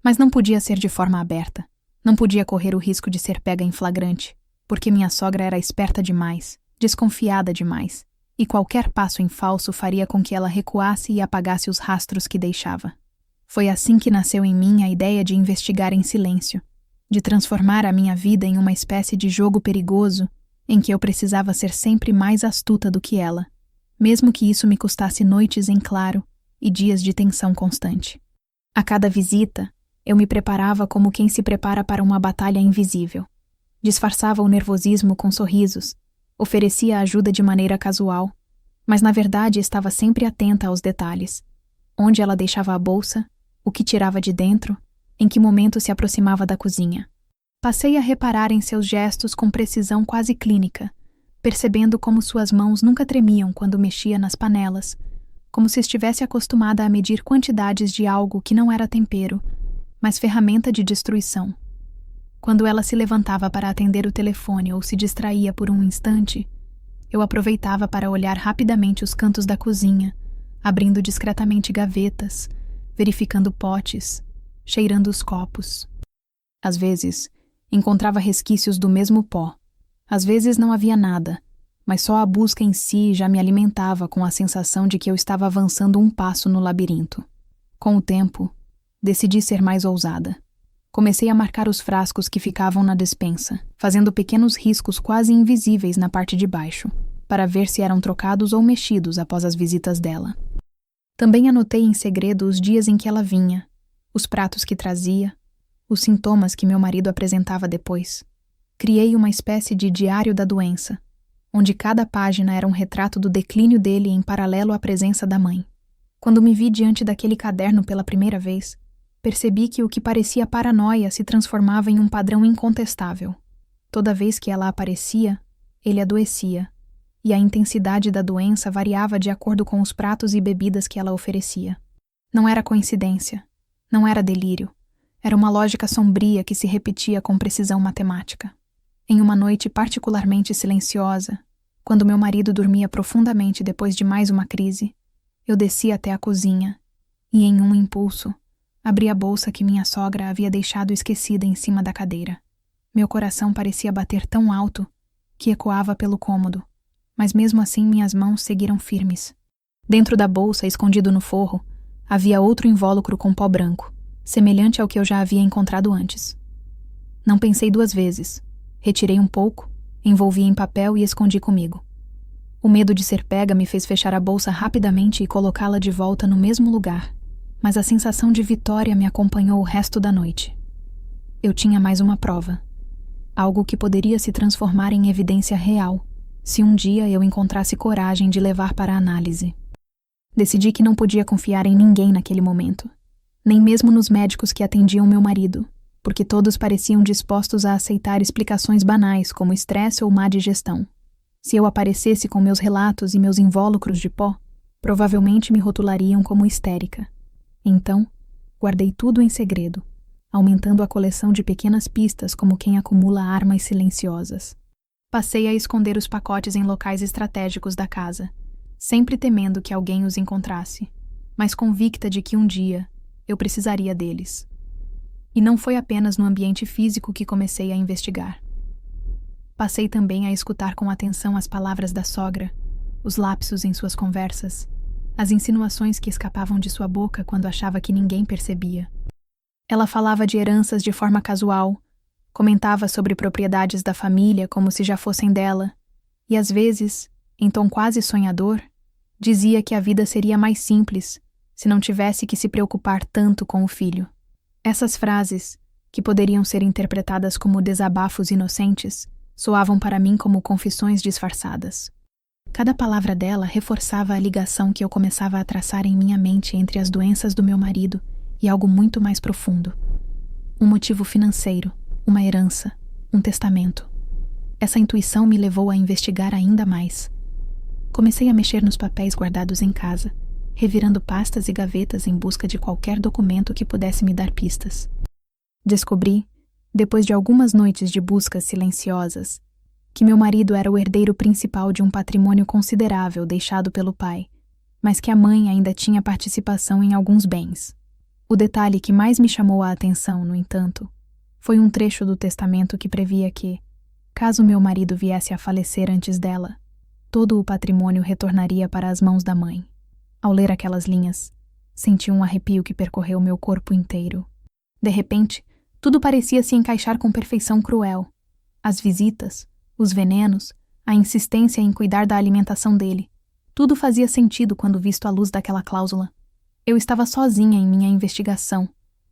Mas não podia ser de forma aberta. Não podia correr o risco de ser pega em flagrante, porque minha sogra era esperta demais, desconfiada demais, e qualquer passo em falso faria com que ela recuasse e apagasse os rastros que deixava. Foi assim que nasceu em mim a ideia de investigar em silêncio, de transformar a minha vida em uma espécie de jogo perigoso em que eu precisava ser sempre mais astuta do que ela, mesmo que isso me custasse noites em claro e dias de tensão constante. A cada visita, eu me preparava como quem se prepara para uma batalha invisível. Disfarçava o nervosismo com sorrisos, oferecia ajuda de maneira casual, mas na verdade estava sempre atenta aos detalhes. Onde ela deixava a bolsa, o que tirava de dentro, em que momento se aproximava da cozinha. Passei a reparar em seus gestos com precisão quase clínica, percebendo como suas mãos nunca tremiam quando mexia nas panelas, como se estivesse acostumada a medir quantidades de algo que não era tempero, mas ferramenta de destruição. Quando ela se levantava para atender o telefone ou se distraía por um instante, eu aproveitava para olhar rapidamente os cantos da cozinha, abrindo discretamente gavetas, verificando potes, cheirando os copos. Às vezes, encontrava resquícios do mesmo pó. Às vezes não havia nada, mas só a busca em si já me alimentava com a sensação de que eu estava avançando um passo no labirinto. Com o tempo, decidi ser mais ousada. Comecei a marcar os frascos que ficavam na despensa, fazendo pequenos riscos quase invisíveis na parte de baixo, para ver se eram trocados ou mexidos após as visitas dela. Também anotei em segredo os dias em que ela vinha, os pratos que trazia, os sintomas que meu marido apresentava depois. Criei uma espécie de diário da doença, onde cada página era um retrato do declínio dele em paralelo à presença da mãe. Quando me vi diante daquele caderno pela primeira vez, percebi que o que parecia paranoia se transformava em um padrão incontestável. Toda vez que ela aparecia, ele adoecia, e a intensidade da doença variava de acordo com os pratos e bebidas que ela oferecia. Não era coincidência, não era delírio, era uma lógica sombria que se repetia com precisão matemática. Em uma noite particularmente silenciosa, quando meu marido dormia profundamente depois de mais uma crise, eu desci até a cozinha e, em um impulso, abri a bolsa que minha sogra havia deixado esquecida em cima da cadeira. Meu coração parecia bater tão alto que ecoava pelo cômodo, mas mesmo assim minhas mãos seguiram firmes. Dentro da bolsa, escondido no forro, havia outro invólucro com pó branco, semelhante ao que eu já havia encontrado antes. Não pensei 2 vezes. Retirei um pouco, envolvi em papel e escondi comigo. O medo de ser pega me fez fechar a bolsa rapidamente e colocá-la de volta no mesmo lugar, mas a sensação de vitória me acompanhou o resto da noite. Eu tinha mais uma prova. Algo que poderia se transformar em evidência real, se um dia eu encontrasse coragem de levar para a análise. Decidi que não podia confiar em ninguém naquele momento, nem mesmo nos médicos que atendiam meu marido, porque todos pareciam dispostos a aceitar explicações banais como estresse ou má digestão. Se eu aparecesse com meus relatos e meus invólucros de pó, provavelmente me rotulariam como histérica. Então, guardei tudo em segredo, aumentando a coleção de pequenas pistas como quem acumula armas silenciosas. Passei a esconder os pacotes em locais estratégicos da casa, sempre temendo que alguém os encontrasse, mas convicta de que um dia eu precisaria deles. E não foi apenas no ambiente físico que comecei a investigar. Passei também a escutar com atenção as palavras da sogra, os lapsos em suas conversas, as insinuações que escapavam de sua boca quando achava que ninguém percebia. Ela falava de heranças de forma casual, comentava sobre propriedades da família como se já fossem dela, e às vezes, em tom quase sonhador, dizia que a vida seria mais simples se não tivesse que se preocupar tanto com o filho. Essas frases, que poderiam ser interpretadas como desabafos inocentes, soavam para mim como confissões disfarçadas. Cada palavra dela reforçava a ligação que eu começava a traçar em minha mente entre as doenças do meu marido e algo muito mais profundo. Um motivo financeiro, uma herança, um testamento. Essa intuição me levou a investigar ainda mais. Comecei a mexer nos papéis guardados em casa, revirando pastas e gavetas em busca de qualquer documento que pudesse me dar pistas. Descobri, depois de algumas noites de buscas silenciosas, que meu marido era o herdeiro principal de um patrimônio considerável deixado pelo pai, mas que a mãe ainda tinha participação em alguns bens. O detalhe que mais me chamou a atenção, no entanto, foi um trecho do testamento que previa que, caso meu marido viesse a falecer antes dela, todo o patrimônio retornaria para as mãos da mãe. Ao ler aquelas linhas, senti um arrepio que percorreu meu corpo inteiro. De repente, tudo parecia se encaixar com perfeição cruel. As visitas, os venenos, a insistência em cuidar da alimentação dele. Tudo fazia sentido quando visto à luz daquela cláusula. Eu estava sozinha em minha investigação,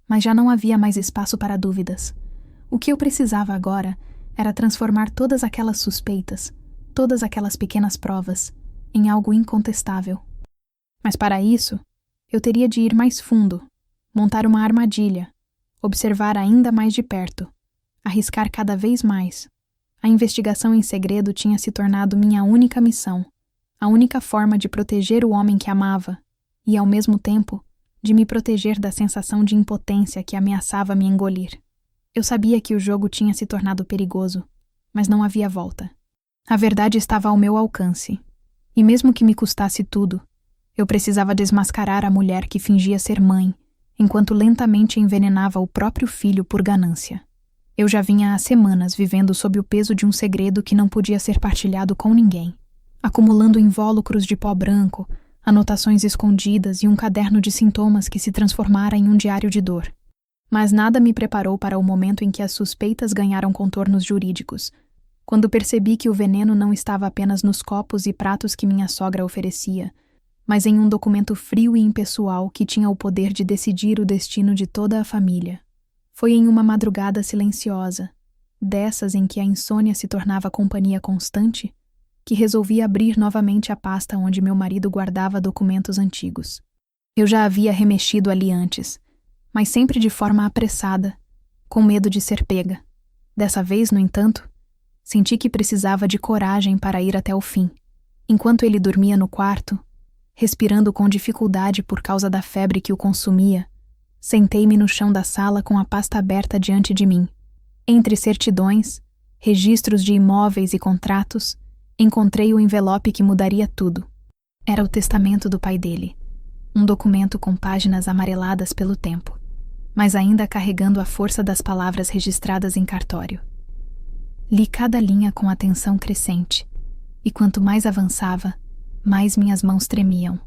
mas já não havia mais espaço para dúvidas. O que eu precisava agora era transformar todas aquelas suspeitas, todas aquelas pequenas provas, em algo incontestável. Mas para isso, eu teria de ir mais fundo, montar uma armadilha, observar ainda mais de perto, arriscar cada vez mais. A investigação em segredo tinha se tornado minha única missão, a única forma de proteger o homem que amava e, ao mesmo tempo, de me proteger da sensação de impotência que ameaçava me engolir. Eu sabia que o jogo tinha se tornado perigoso, mas não havia volta. A verdade estava ao meu alcance, e mesmo que me custasse tudo, eu precisava desmascarar a mulher que fingia ser mãe, enquanto lentamente envenenava o próprio filho por ganância. Eu já vinha há semanas vivendo sob o peso de um segredo que não podia ser partilhado com ninguém, acumulando invólucros de pó branco, anotações escondidas e um caderno de sintomas que se transformara em um diário de dor. Mas nada me preparou para o momento em que as suspeitas ganharam contornos jurídicos, quando percebi que o veneno não estava apenas nos copos e pratos que minha sogra oferecia, mas em um documento frio e impessoal que tinha o poder de decidir o destino de toda a família. Foi em uma madrugada silenciosa, dessas em que a insônia se tornava companhia constante, que resolvi abrir novamente a pasta onde meu marido guardava documentos antigos. Eu já havia remexido ali antes, mas sempre de forma apressada, com medo de ser pega. Dessa vez, no entanto, senti que precisava de coragem para ir até o fim. Enquanto ele dormia no quarto, respirando com dificuldade por causa da febre que o consumia, sentei-me no chão da sala com a pasta aberta diante de mim. Entre certidões, registros de imóveis e contratos, encontrei o envelope que mudaria tudo. Era o testamento do pai dele, um documento com páginas amareladas pelo tempo, mas ainda carregando a força das palavras registradas em cartório. Li cada linha com atenção crescente, e quanto mais avançava, mais minhas mãos tremiam.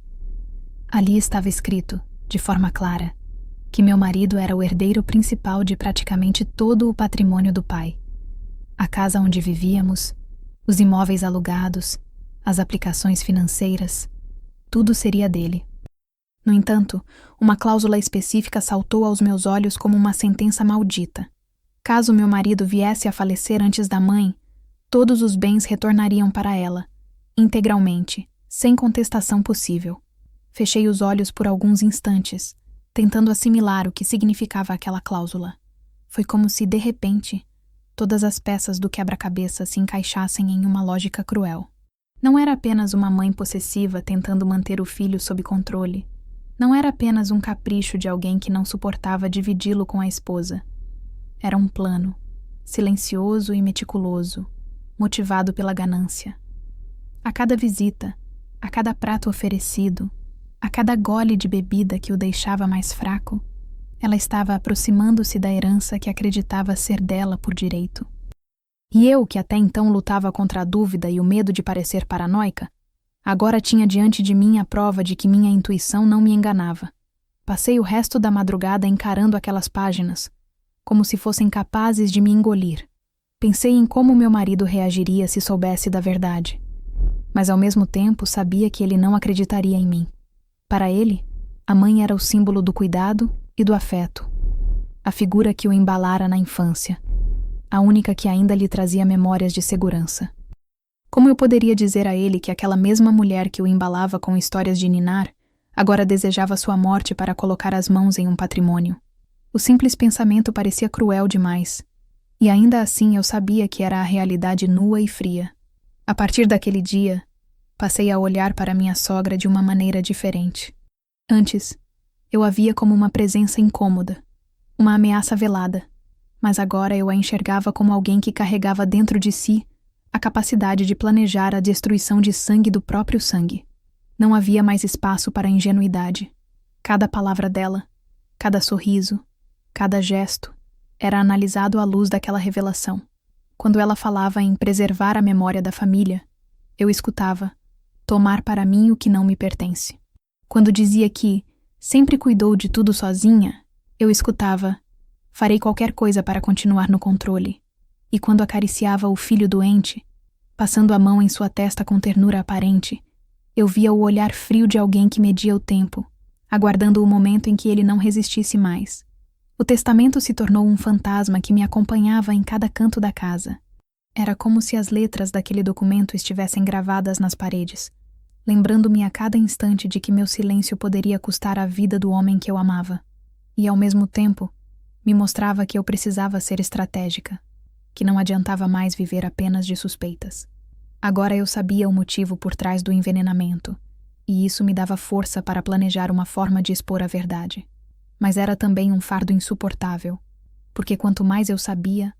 Ali estava escrito, de forma clara, que meu marido era o herdeiro principal de praticamente todo o patrimônio do pai. A casa onde vivíamos, os imóveis alugados, as aplicações financeiras, tudo seria dele. No entanto, uma cláusula específica saltou aos meus olhos como uma sentença maldita. Caso meu marido viesse a falecer antes da mãe, todos os bens retornariam para ela, integralmente, sem contestação possível. Fechei os olhos por alguns instantes, tentando assimilar o que significava aquela cláusula. Foi como se, de repente, todas as peças do quebra-cabeça se encaixassem em uma lógica cruel. Não era apenas uma mãe possessiva tentando manter o filho sob controle. Não era apenas um capricho de alguém que não suportava dividi-lo com a esposa. Era um plano, silencioso e meticuloso, motivado pela ganância. A cada visita, a cada prato oferecido, a cada gole de bebida que o deixava mais fraco, ela estava aproximando-se da herança que acreditava ser dela por direito. E eu, que até então lutava contra a dúvida e o medo de parecer paranoica, agora tinha diante de mim a prova de que minha intuição não me enganava. Passei o resto da madrugada encarando aquelas páginas, como se fossem capazes de me engolir. Pensei em como meu marido reagiria se soubesse da verdade. Mas ao mesmo tempo sabia que ele não acreditaria em mim. Para ele, a mãe era o símbolo do cuidado e do afeto, a figura que o embalara na infância, a única que ainda lhe trazia memórias de segurança. Como eu poderia dizer a ele que aquela mesma mulher que o embalava com histórias de ninar, agora desejava sua morte para colocar as mãos em um patrimônio? O simples pensamento parecia cruel demais, e ainda assim eu sabia que era a realidade nua e fria. A partir daquele dia, passei a olhar para minha sogra de uma maneira diferente. Antes, eu a via como uma presença incômoda, uma ameaça velada, mas agora eu a enxergava como alguém que carregava dentro de si a capacidade de planejar a destruição de sangue do próprio sangue. Não havia mais espaço para a ingenuidade. Cada palavra dela, cada sorriso, cada gesto, era analisado à luz daquela revelação. Quando ela falava em preservar a memória da família, eu escutava, tomar para mim o que não me pertence. Quando dizia que sempre cuidou de tudo sozinha, eu escutava, farei qualquer coisa para continuar no controle. E quando acariciava o filho doente, passando a mão em sua testa com ternura aparente, eu via o olhar frio de alguém que media o tempo, aguardando o momento em que ele não resistisse mais. O testamento se tornou um fantasma que me acompanhava em cada canto da casa. Era como se as letras daquele documento estivessem gravadas nas paredes, lembrando-me a cada instante de que meu silêncio poderia custar a vida do homem que eu amava. E, ao mesmo tempo, me mostrava que eu precisava ser estratégica, que não adiantava mais viver apenas de suspeitas. Agora eu sabia o motivo por trás do envenenamento, e isso me dava força para planejar uma forma de expor a verdade. Mas era também um fardo insuportável, porque quanto mais eu sabia,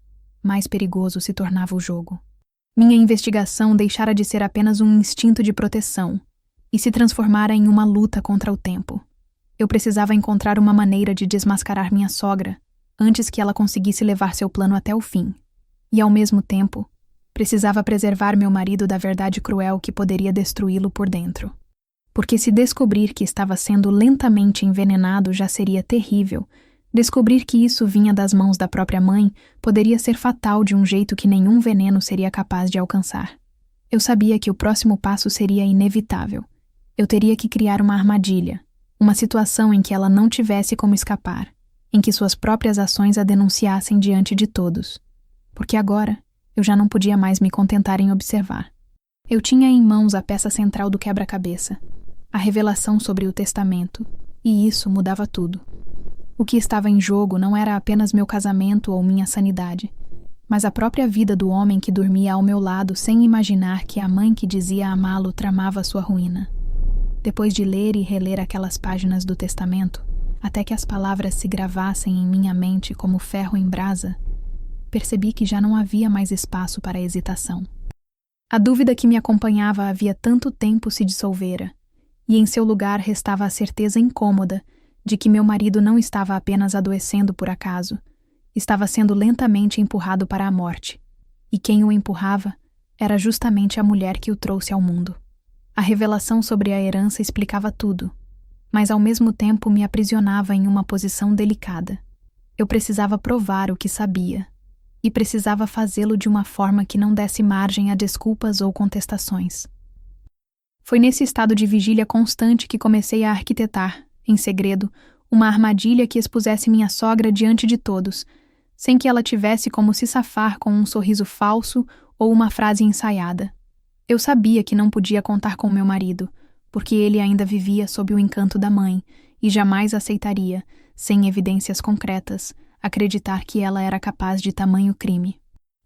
mais perigoso se tornava o jogo. Minha investigação deixara de ser apenas um instinto de proteção e se transformara em uma luta contra o tempo. Eu precisava encontrar uma maneira de desmascarar minha sogra antes que ela conseguisse levar seu plano até o fim. E, ao mesmo tempo, precisava preservar meu marido da verdade cruel que poderia destruí-lo por dentro. Porque se descobrir que estava sendo lentamente envenenado já seria terrível, descobrir que isso vinha das mãos da própria mãe poderia ser fatal de um jeito que nenhum veneno seria capaz de alcançar. Eu sabia que o próximo passo seria inevitável. Eu teria que criar uma armadilha, uma situação em que ela não tivesse como escapar, em que suas próprias ações a denunciassem diante de todos. Porque agora eu já não podia mais me contentar em observar. Eu tinha em mãos a peça central do quebra-cabeça, a revelação sobre o testamento, e isso mudava tudo. O que estava em jogo não era apenas meu casamento ou minha sanidade, mas a própria vida do homem que dormia ao meu lado sem imaginar que a mãe que dizia amá-lo tramava sua ruína. Depois de ler e reler aquelas páginas do testamento, até que as palavras se gravassem em minha mente como ferro em brasa, percebi que já não havia mais espaço para hesitação. A dúvida que me acompanhava havia tanto tempo se dissolvera, e em seu lugar restava a certeza incômoda de que meu marido não estava apenas adoecendo por acaso, estava sendo lentamente empurrado para a morte, e quem o empurrava era justamente a mulher que o trouxe ao mundo. A revelação sobre a herança explicava tudo. mas ao mesmo tempo me aprisionava em uma posição delicada. Eu precisava provar o que sabia, e precisava fazê-lo de uma forma que não desse margem a desculpas ou contestações. Foi nesse estado de vigília constante que comecei a arquitetar, em segredo, uma armadilha que expusesse minha sogra diante de todos, sem que ela tivesse como se safar com um sorriso falso ou uma frase ensaiada. Eu sabia que não podia contar com meu marido, porque ele ainda vivia sob o encanto da mãe e jamais aceitaria, sem evidências concretas, acreditar que ela era capaz de tamanho crime.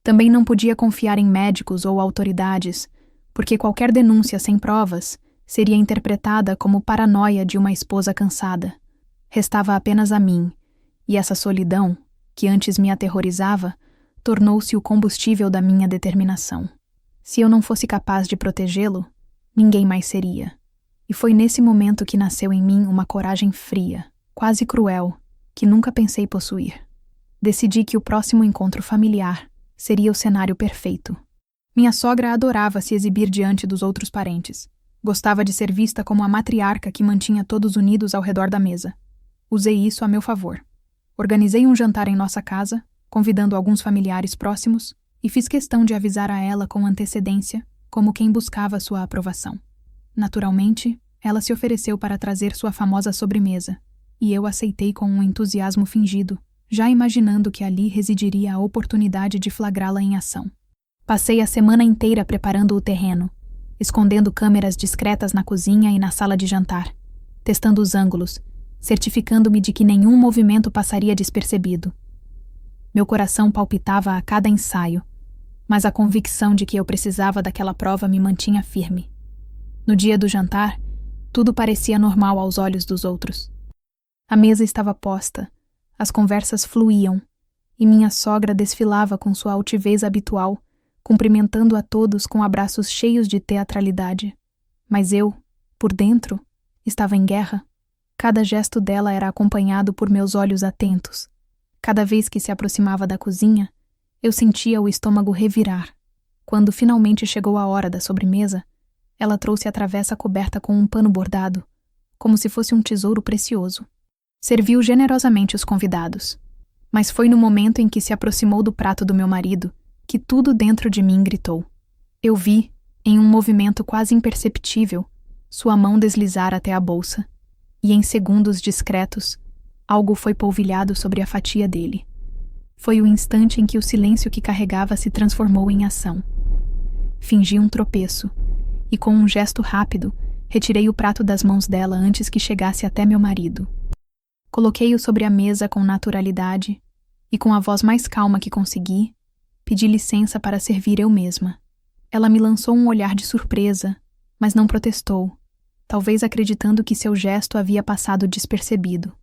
Também não podia confiar em médicos ou autoridades, porque qualquer denúncia sem provas seria interpretada como paranoia de uma esposa cansada. Restava apenas a mim, e essa solidão, que antes me aterrorizava, tornou-se o combustível da minha determinação. Se eu não fosse capaz de protegê-lo, ninguém mais seria. E foi nesse momento que nasceu em mim uma coragem fria, quase cruel, que nunca pensei possuir. Decidi que o próximo encontro familiar seria o cenário perfeito. Minha sogra adorava se exibir diante dos outros parentes. Gostava de ser vista como a matriarca que mantinha todos unidos ao redor da mesa. Usei isso a meu favor. Organizei um jantar em nossa casa, convidando alguns familiares próximos, e fiz questão de avisar a ela com antecedência, como quem buscava sua aprovação. Naturalmente, ela se ofereceu para trazer sua famosa sobremesa, e eu aceitei com um entusiasmo fingido, já imaginando que ali residiria a oportunidade de flagrá-la em ação. Passei a semana inteira preparando o terreno, escondendo câmeras discretas na cozinha e na sala de jantar, testando os ângulos, certificando-me de que nenhum movimento passaria despercebido. Meu coração palpitava a cada ensaio, mas a convicção de que eu precisava daquela prova me mantinha firme. No dia do jantar, tudo parecia normal aos olhos dos outros. A mesa estava posta, as conversas fluíam, e minha sogra desfilava com sua altivez habitual, cumprimentando a todos com abraços cheios de teatralidade. Mas eu, por dentro, estava em guerra. Cada gesto dela era acompanhado por meus olhos atentos. Cada vez que se aproximava da cozinha, eu sentia o estômago revirar. Quando finalmente chegou a hora da sobremesa, ela trouxe a travessa coberta com um pano bordado, como se fosse um tesouro precioso. Serviu generosamente os convidados. Mas foi no momento em que se aproximou do prato do meu marido que tudo dentro de mim gritou. Eu vi, em um movimento quase imperceptível, sua mão deslizar até a bolsa, e em segundos discretos, algo foi polvilhado sobre a fatia dele. Foi o instante em que o silêncio que carregava se transformou em ação. Fingi um tropeço, e com um gesto rápido, retirei o prato das mãos dela antes que chegasse até meu marido. Coloquei-o sobre a mesa com naturalidade, e com a voz mais calma que consegui, pedi licença para servir eu mesma. Ela me lançou um olhar de surpresa, mas não protestou, talvez acreditando que seu gesto havia passado despercebido.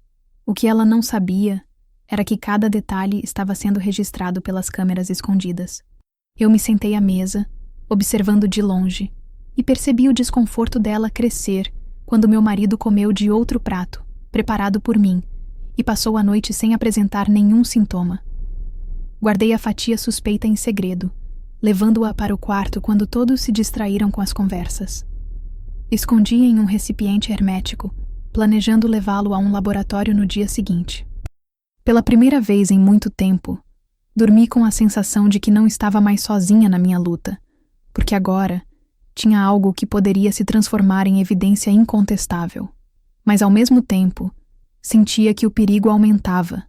O que ela não sabia era que cada detalhe estava sendo registrado pelas câmeras escondidas. Eu me sentei à mesa, observando de longe, e percebi o desconforto dela crescer quando meu marido comeu de outro prato, preparado por mim, e passou a noite sem apresentar nenhum sintoma. Guardei a fatia suspeita em segredo, levando-a para o quarto quando todos se distraíram com as conversas. Escondi em um recipiente hermético, planejando levá-lo a um laboratório no dia seguinte. Pela primeira vez em muito tempo, dormi com a sensação de que não estava mais sozinha na minha luta, porque agora tinha algo que poderia se transformar em evidência incontestável. Mas ao mesmo tempo, sentia que o perigo aumentava,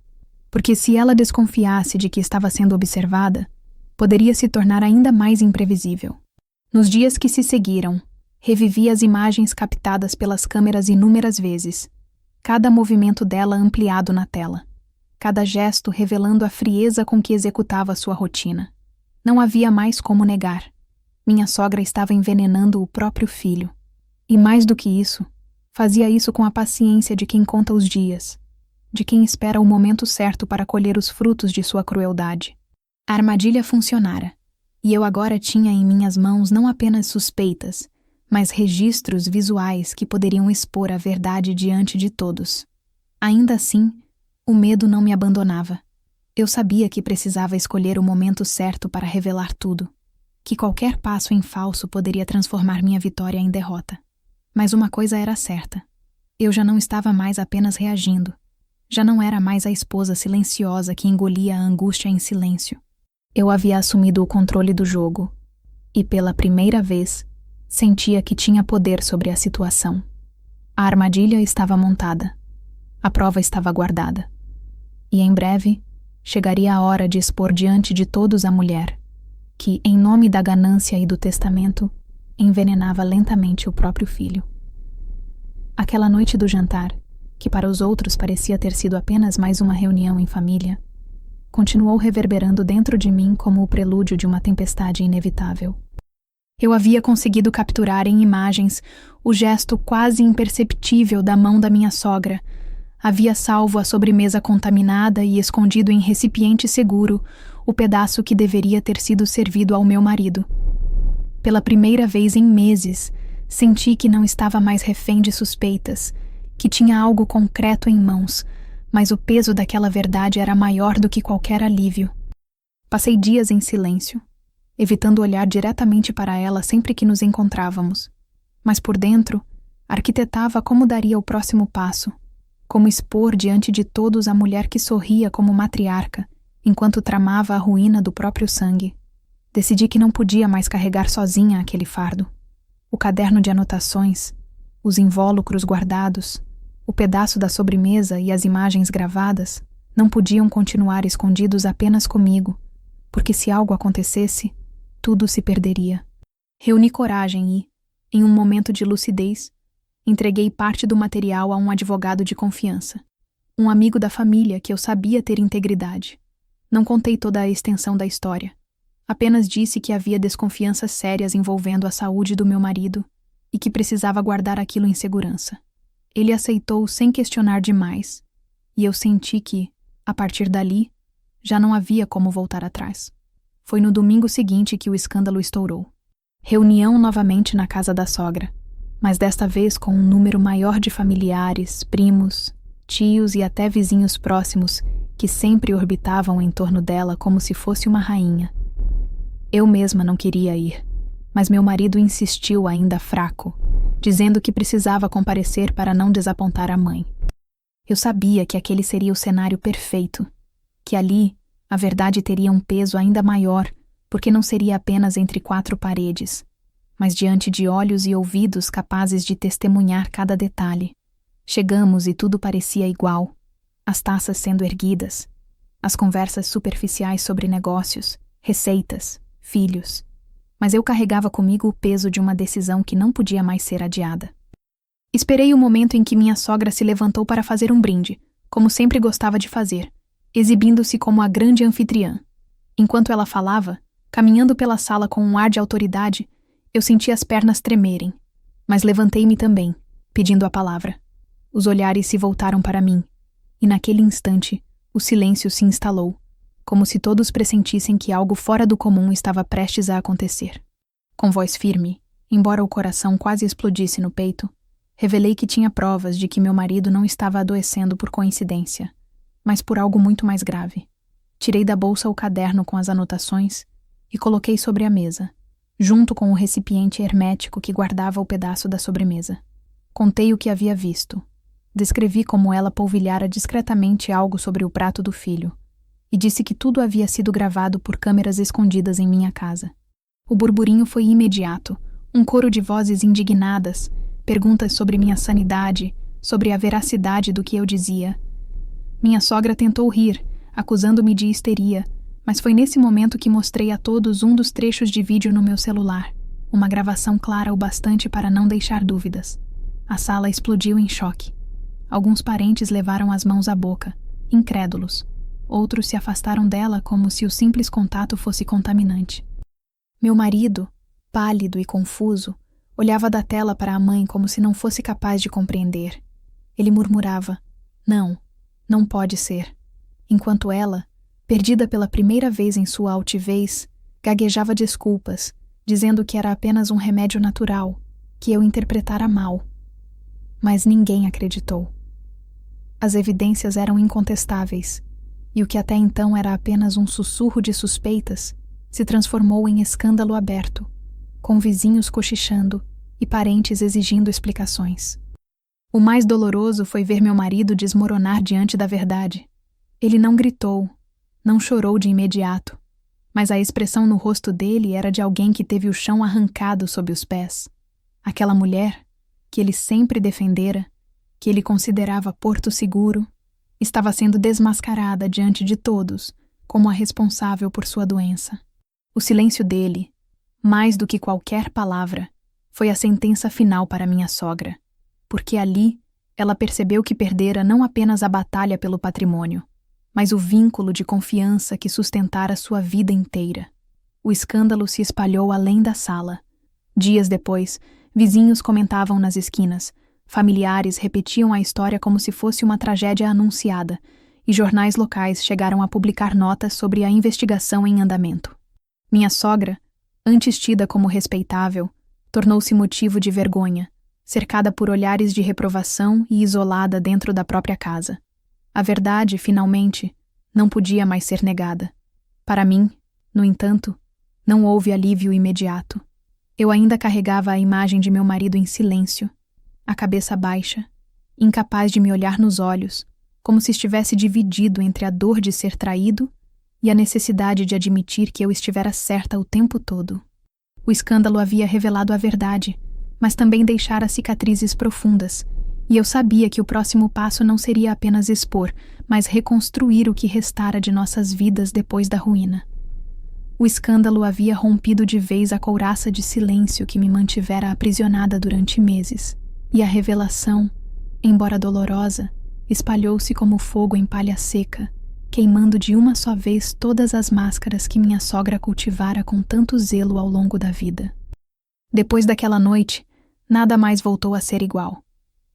porque se ela desconfiasse de que estava sendo observada, poderia se tornar ainda mais imprevisível. Nos dias que se seguiram, revivi as imagens captadas pelas câmeras inúmeras vezes, cada movimento dela ampliado na tela, cada gesto revelando a frieza com que executava sua rotina. Não havia mais como negar. Minha sogra estava envenenando o próprio filho. E mais do que isso, fazia isso com a paciência de quem conta os dias, de quem espera o momento certo para colher os frutos de sua crueldade. A armadilha funcionara, e eu agora tinha em minhas mãos não apenas suspeitas, mas registros visuais que poderiam expor a verdade diante de todos. Ainda assim, o medo não me abandonava. Eu sabia que precisava escolher o momento certo para revelar tudo, que qualquer passo em falso poderia transformar minha vitória em derrota. Mas uma coisa era certa: Eu já não estava mais apenas reagindo. Já não era mais a esposa silenciosa que engolia a angústia em silêncio. Eu havia assumido o controle do jogo e, pela primeira vez, sentia que tinha poder sobre a situação. A armadilha estava montada. A prova estava guardada. E em breve, chegaria a hora de expor diante de todos a mulher, que, em nome da ganância e do testamento, envenenava lentamente o próprio filho. Aquela noite do jantar, que para os outros parecia ter sido apenas mais uma reunião em família, continuou reverberando dentro de mim como o prelúdio de uma tempestade inevitável. Eu havia conseguido capturar em imagens o gesto quase imperceptível da mão da minha sogra. Havia salvo a sobremesa contaminada e escondido em recipiente seguro o pedaço que deveria ter sido servido ao meu marido. Pela primeira vez em meses, senti que não estava mais refém de suspeitas, que tinha algo concreto em mãos, mas o peso daquela verdade era maior do que qualquer alívio. Passei dias em silêncio, evitando olhar diretamente para ela sempre que nos encontrávamos, mas por dentro, arquitetava como daria o próximo passo, como expor diante de todos a mulher que sorria como matriarca, enquanto tramava a ruína do próprio sangue. Decidi que não podia mais carregar sozinha aquele fardo. O caderno de anotações, os invólucros guardados, o pedaço da sobremesa e as imagens gravadas não podiam continuar escondidos apenas comigo, porque se algo acontecesse, tudo se perderia. Reuni coragem e, em um momento de lucidez, entreguei parte do material a um advogado de confiança, um amigo da família que eu sabia ter integridade. Não contei toda a extensão da história. Apenas disse que havia desconfianças sérias envolvendo a saúde do meu marido e que precisava guardar aquilo em segurança. Ele aceitou sem questionar demais, e eu senti que, a partir dali, já não havia como voltar atrás. Foi no domingo seguinte que o escândalo estourou. Reunião novamente na casa da sogra, mas desta vez com um número maior de familiares, primos, tios e até vizinhos próximos que sempre orbitavam em torno dela como se fosse uma rainha. Eu mesma não queria ir, mas meu marido insistiu ainda fraco, dizendo que precisava comparecer para não desapontar a mãe. Eu sabia que aquele seria o cenário perfeito, que ali a verdade teria um peso ainda maior, porque não seria apenas entre quatro paredes, mas diante de olhos e ouvidos capazes de testemunhar cada detalhe. Chegamos e tudo parecia igual, as taças sendo erguidas, as conversas superficiais sobre negócios, receitas, filhos. Mas eu carregava comigo o peso de uma decisão que não podia mais ser adiada. Esperei o momento em que minha sogra se levantou para fazer um brinde, como sempre gostava de fazer, exibindo-se como a grande anfitriã. Enquanto ela falava, caminhando pela sala com um ar de autoridade, eu senti as pernas tremerem, mas levantei-me também, pedindo a palavra. Os olhares se voltaram para mim, e naquele instante, o silêncio se instalou, como se todos pressentissem que algo fora do comum estava prestes a acontecer. Com voz firme, embora o coração quase explodisse no peito, revelei que tinha provas de que meu marido não estava adoecendo por coincidência, mas por algo muito mais grave. Tirei da bolsa o caderno com as anotações e coloquei sobre a mesa, junto com o recipiente hermético que guardava o pedaço da sobremesa. Contei o que havia visto. Descrevi como ela polvilhara discretamente algo sobre o prato do filho, e disse que tudo havia sido gravado por câmeras escondidas em minha casa. O burburinho foi imediato, um coro de vozes indignadas, perguntas sobre minha sanidade, sobre a veracidade do que eu dizia. Minha sogra tentou rir, acusando-me de histeria, mas foi nesse momento que mostrei a todos um dos trechos de vídeo no meu celular, uma gravação clara o bastante para não deixar dúvidas. A sala explodiu em choque. Alguns parentes levaram as mãos à boca, incrédulos. Outros se afastaram dela como se o simples contato fosse contaminante. Meu marido, pálido e confuso, olhava da tela para a mãe como se não fosse capaz de compreender. Ele murmurava, não pode ser. Enquanto ela, perdida pela primeira vez em sua altivez, gaguejava desculpas, dizendo que era apenas um remédio natural, que eu interpretara mal. Mas ninguém acreditou. As evidências eram incontestáveis, e o que até então era apenas um sussurro de suspeitas se transformou em escândalo aberto, com vizinhos cochichando e parentes exigindo explicações. O mais doloroso foi ver meu marido desmoronar diante da verdade. Ele não gritou, não chorou de imediato, mas a expressão no rosto dele era de alguém que teve o chão arrancado sob os pés. Aquela mulher, que ele sempre defendera, que ele considerava porto seguro, estava sendo desmascarada diante de todos como a responsável por sua doença. O silêncio dele, mais do que qualquer palavra, foi a sentença final para minha sogra, porque ali ela percebeu que perdera não apenas a batalha pelo patrimônio, mas o vínculo de confiança que sustentara sua vida inteira. O escândalo se espalhou além da sala. Dias depois, vizinhos comentavam nas esquinas, familiares repetiam a história como se fosse uma tragédia anunciada, e jornais locais chegaram a publicar notas sobre a investigação em andamento. Minha sogra, antes tida como respeitável, tornou-se motivo de vergonha, cercada por olhares de reprovação e isolada dentro da própria casa. A verdade, finalmente, não podia mais ser negada. Para mim, no entanto, não houve alívio imediato. Eu ainda carregava a imagem de meu marido em silêncio, a cabeça baixa, incapaz de me olhar nos olhos, como se estivesse dividido entre a dor de ser traído e a necessidade de admitir que eu estivera certa o tempo todo. O escândalo havia revelado a verdade, mas também deixara cicatrizes profundas, e eu sabia que o próximo passo não seria apenas expor, mas reconstruir o que restara de nossas vidas depois da ruína. O escândalo havia rompido de vez a couraça de silêncio que me mantivera aprisionada durante meses, e a revelação, embora dolorosa, espalhou-se como fogo em palha seca, queimando de uma só vez todas as máscaras que minha sogra cultivara com tanto zelo ao longo da vida. Depois daquela noite, nada mais voltou a ser igual.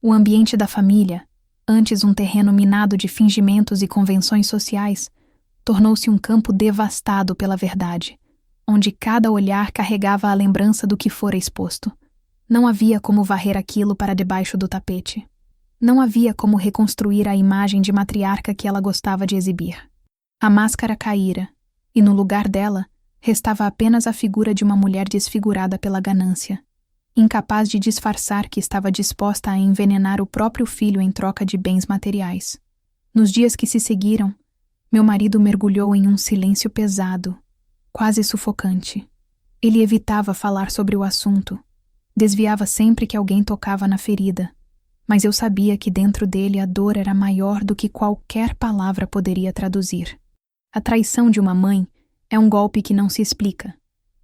O ambiente da família, antes um terreno minado de fingimentos e convenções sociais, tornou-se um campo devastado pela verdade, onde cada olhar carregava a lembrança do que fora exposto. Não havia como varrer aquilo para debaixo do tapete. Não havia como reconstruir a imagem de matriarca que ela gostava de exibir. A máscara caíra, e no lugar dela restava apenas a figura de uma mulher desfigurada pela ganância, incapaz de disfarçar que estava disposta a envenenar o próprio filho em troca de bens materiais. Nos dias que se seguiram, meu marido mergulhou em um silêncio pesado, quase sufocante. Ele evitava falar sobre o assunto, desviava sempre que alguém tocava na ferida, mas eu sabia que dentro dele a dor era maior do que qualquer palavra poderia traduzir. A traição de uma mãe é um golpe que não se explica.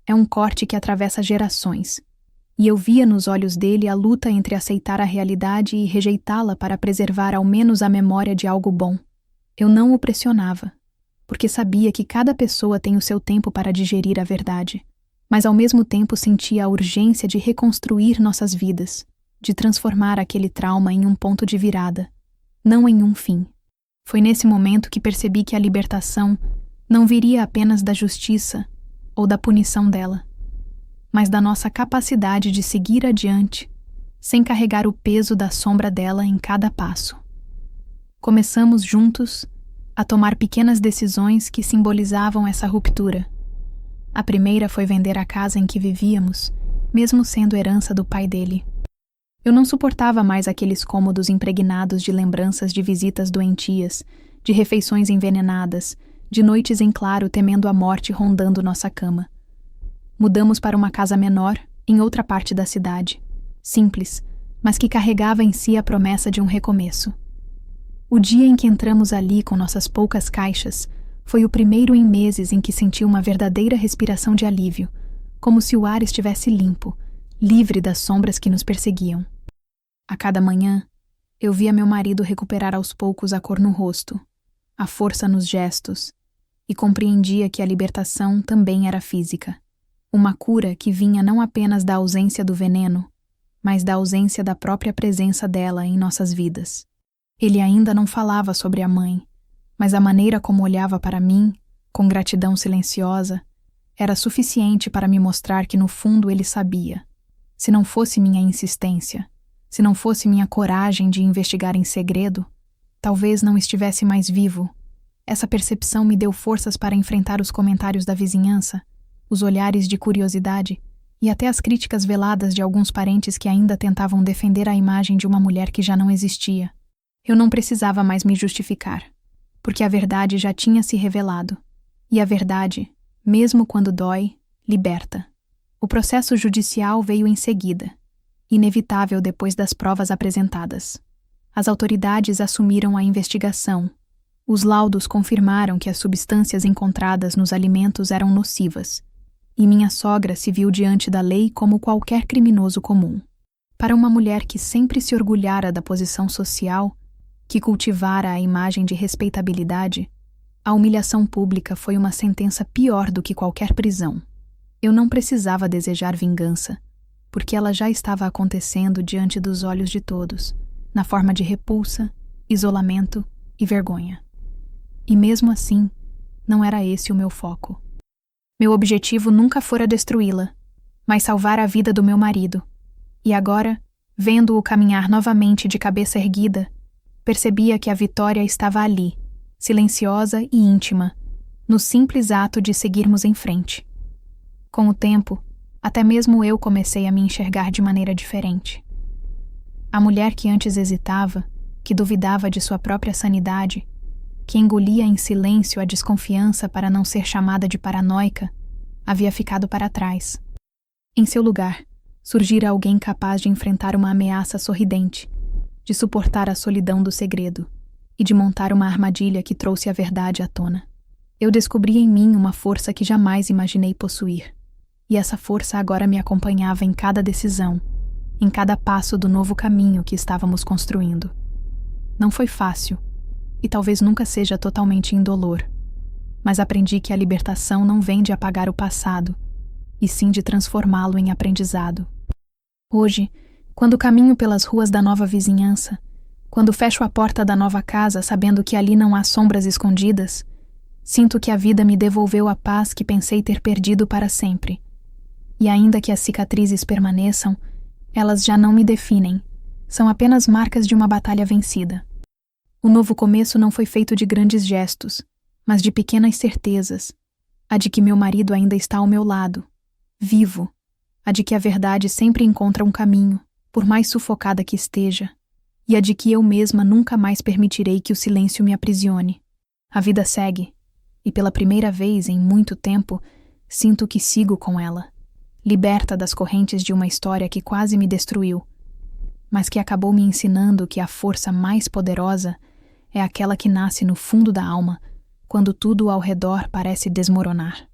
É um corte que atravessa gerações. E eu via nos olhos dele a luta entre aceitar a realidade e rejeitá-la para preservar ao menos a memória de algo bom. Eu não o pressionava, porque sabia que cada pessoa tem o seu tempo para digerir a verdade, mas ao mesmo tempo sentia a urgência de reconstruir nossas vidas, de transformar aquele trauma em um ponto de virada, não em um fim. Foi nesse momento que percebi que a libertação não viria apenas da justiça ou da punição dela, mas da nossa capacidade de seguir adiante, sem carregar o peso da sombra dela em cada passo. Começamos juntos a tomar pequenas decisões que simbolizavam essa ruptura. A primeira foi vender a casa em que vivíamos, mesmo sendo herança do pai dele. Eu não suportava mais aqueles cômodos impregnados de lembranças de visitas doentias, de refeições envenenadas, de noites em claro temendo a morte rondando nossa cama. Mudamos para uma casa menor, em outra parte da cidade, simples, mas que carregava em si a promessa de um recomeço. O dia em que entramos ali com nossas poucas caixas foi o primeiro em meses em que senti uma verdadeira respiração de alívio, como se o ar estivesse limpo, livre das sombras que nos perseguiam. A cada manhã, eu via meu marido recuperar aos poucos a cor no rosto, a força nos gestos, e compreendia que a libertação também era física. Uma cura que vinha não apenas da ausência do veneno, mas da ausência da própria presença dela em nossas vidas. Ele ainda não falava sobre a mãe, mas a maneira como olhava para mim, com gratidão silenciosa, era suficiente para me mostrar que no fundo ele sabia. Se não fosse minha insistência, se não fosse minha coragem de investigar em segredo, talvez não estivesse mais vivo. Essa percepção me deu forças para enfrentar os comentários da vizinhança, os olhares de curiosidade e até as críticas veladas de alguns parentes que ainda tentavam defender a imagem de uma mulher que já não existia. Eu não precisava mais me justificar, porque a verdade já tinha se revelado. E a verdade, mesmo quando dói, liberta. O processo judicial veio em seguida, inevitável depois das provas apresentadas. As autoridades assumiram a investigação. Os laudos confirmaram que as substâncias encontradas nos alimentos eram nocivas, e minha sogra se viu diante da lei como qualquer criminoso comum. Para uma mulher que sempre se orgulhara da posição social, que cultivara a imagem de respeitabilidade, a humilhação pública foi uma sentença pior do que qualquer prisão. Eu não precisava desejar vingança, porque ela já estava acontecendo diante dos olhos de todos, na forma de repulsa, isolamento e vergonha. E mesmo assim, não era esse o meu foco. Meu objetivo nunca fora destruí-la, mas salvar a vida do meu marido. E agora, vendo-o caminhar novamente de cabeça erguida, percebia que a vitória estava ali, silenciosa e íntima, no simples ato de seguirmos em frente. Com o tempo, até mesmo eu comecei a me enxergar de maneira diferente. A mulher que antes hesitava, que duvidava de sua própria sanidade, que engolia em silêncio a desconfiança para não ser chamada de paranoica, havia ficado para trás. Em seu lugar, surgira alguém capaz de enfrentar uma ameaça sorridente, de suportar a solidão do segredo e de montar uma armadilha que trouxe a verdade à tona. Eu descobri em mim uma força que jamais imaginei possuir, e essa força agora me acompanhava em cada decisão, em cada passo do novo caminho que estávamos construindo. Não foi fácil, e talvez nunca seja totalmente indolor, mas aprendi que a libertação não vem de apagar o passado, e sim de transformá-lo em aprendizado. Hoje, quando caminho pelas ruas da nova vizinhança, quando fecho a porta da nova casa sabendo que ali não há sombras escondidas, sinto que a vida me devolveu a paz que pensei ter perdido para sempre. E ainda que as cicatrizes permaneçam, elas já não me definem, são apenas marcas de uma batalha vencida. O novo começo não foi feito de grandes gestos, mas de pequenas certezas, a de que meu marido ainda está ao meu lado, vivo, a de que a verdade sempre encontra um caminho, por mais sufocada que esteja, e a de que eu mesma nunca mais permitirei que o silêncio me aprisione. A vida segue, e pela primeira vez em muito tempo, sinto que sigo com ela, liberta das correntes de uma história que quase me destruiu, mas que acabou me ensinando que a força mais poderosa é aquela que nasce no fundo da alma, quando tudo ao redor parece desmoronar.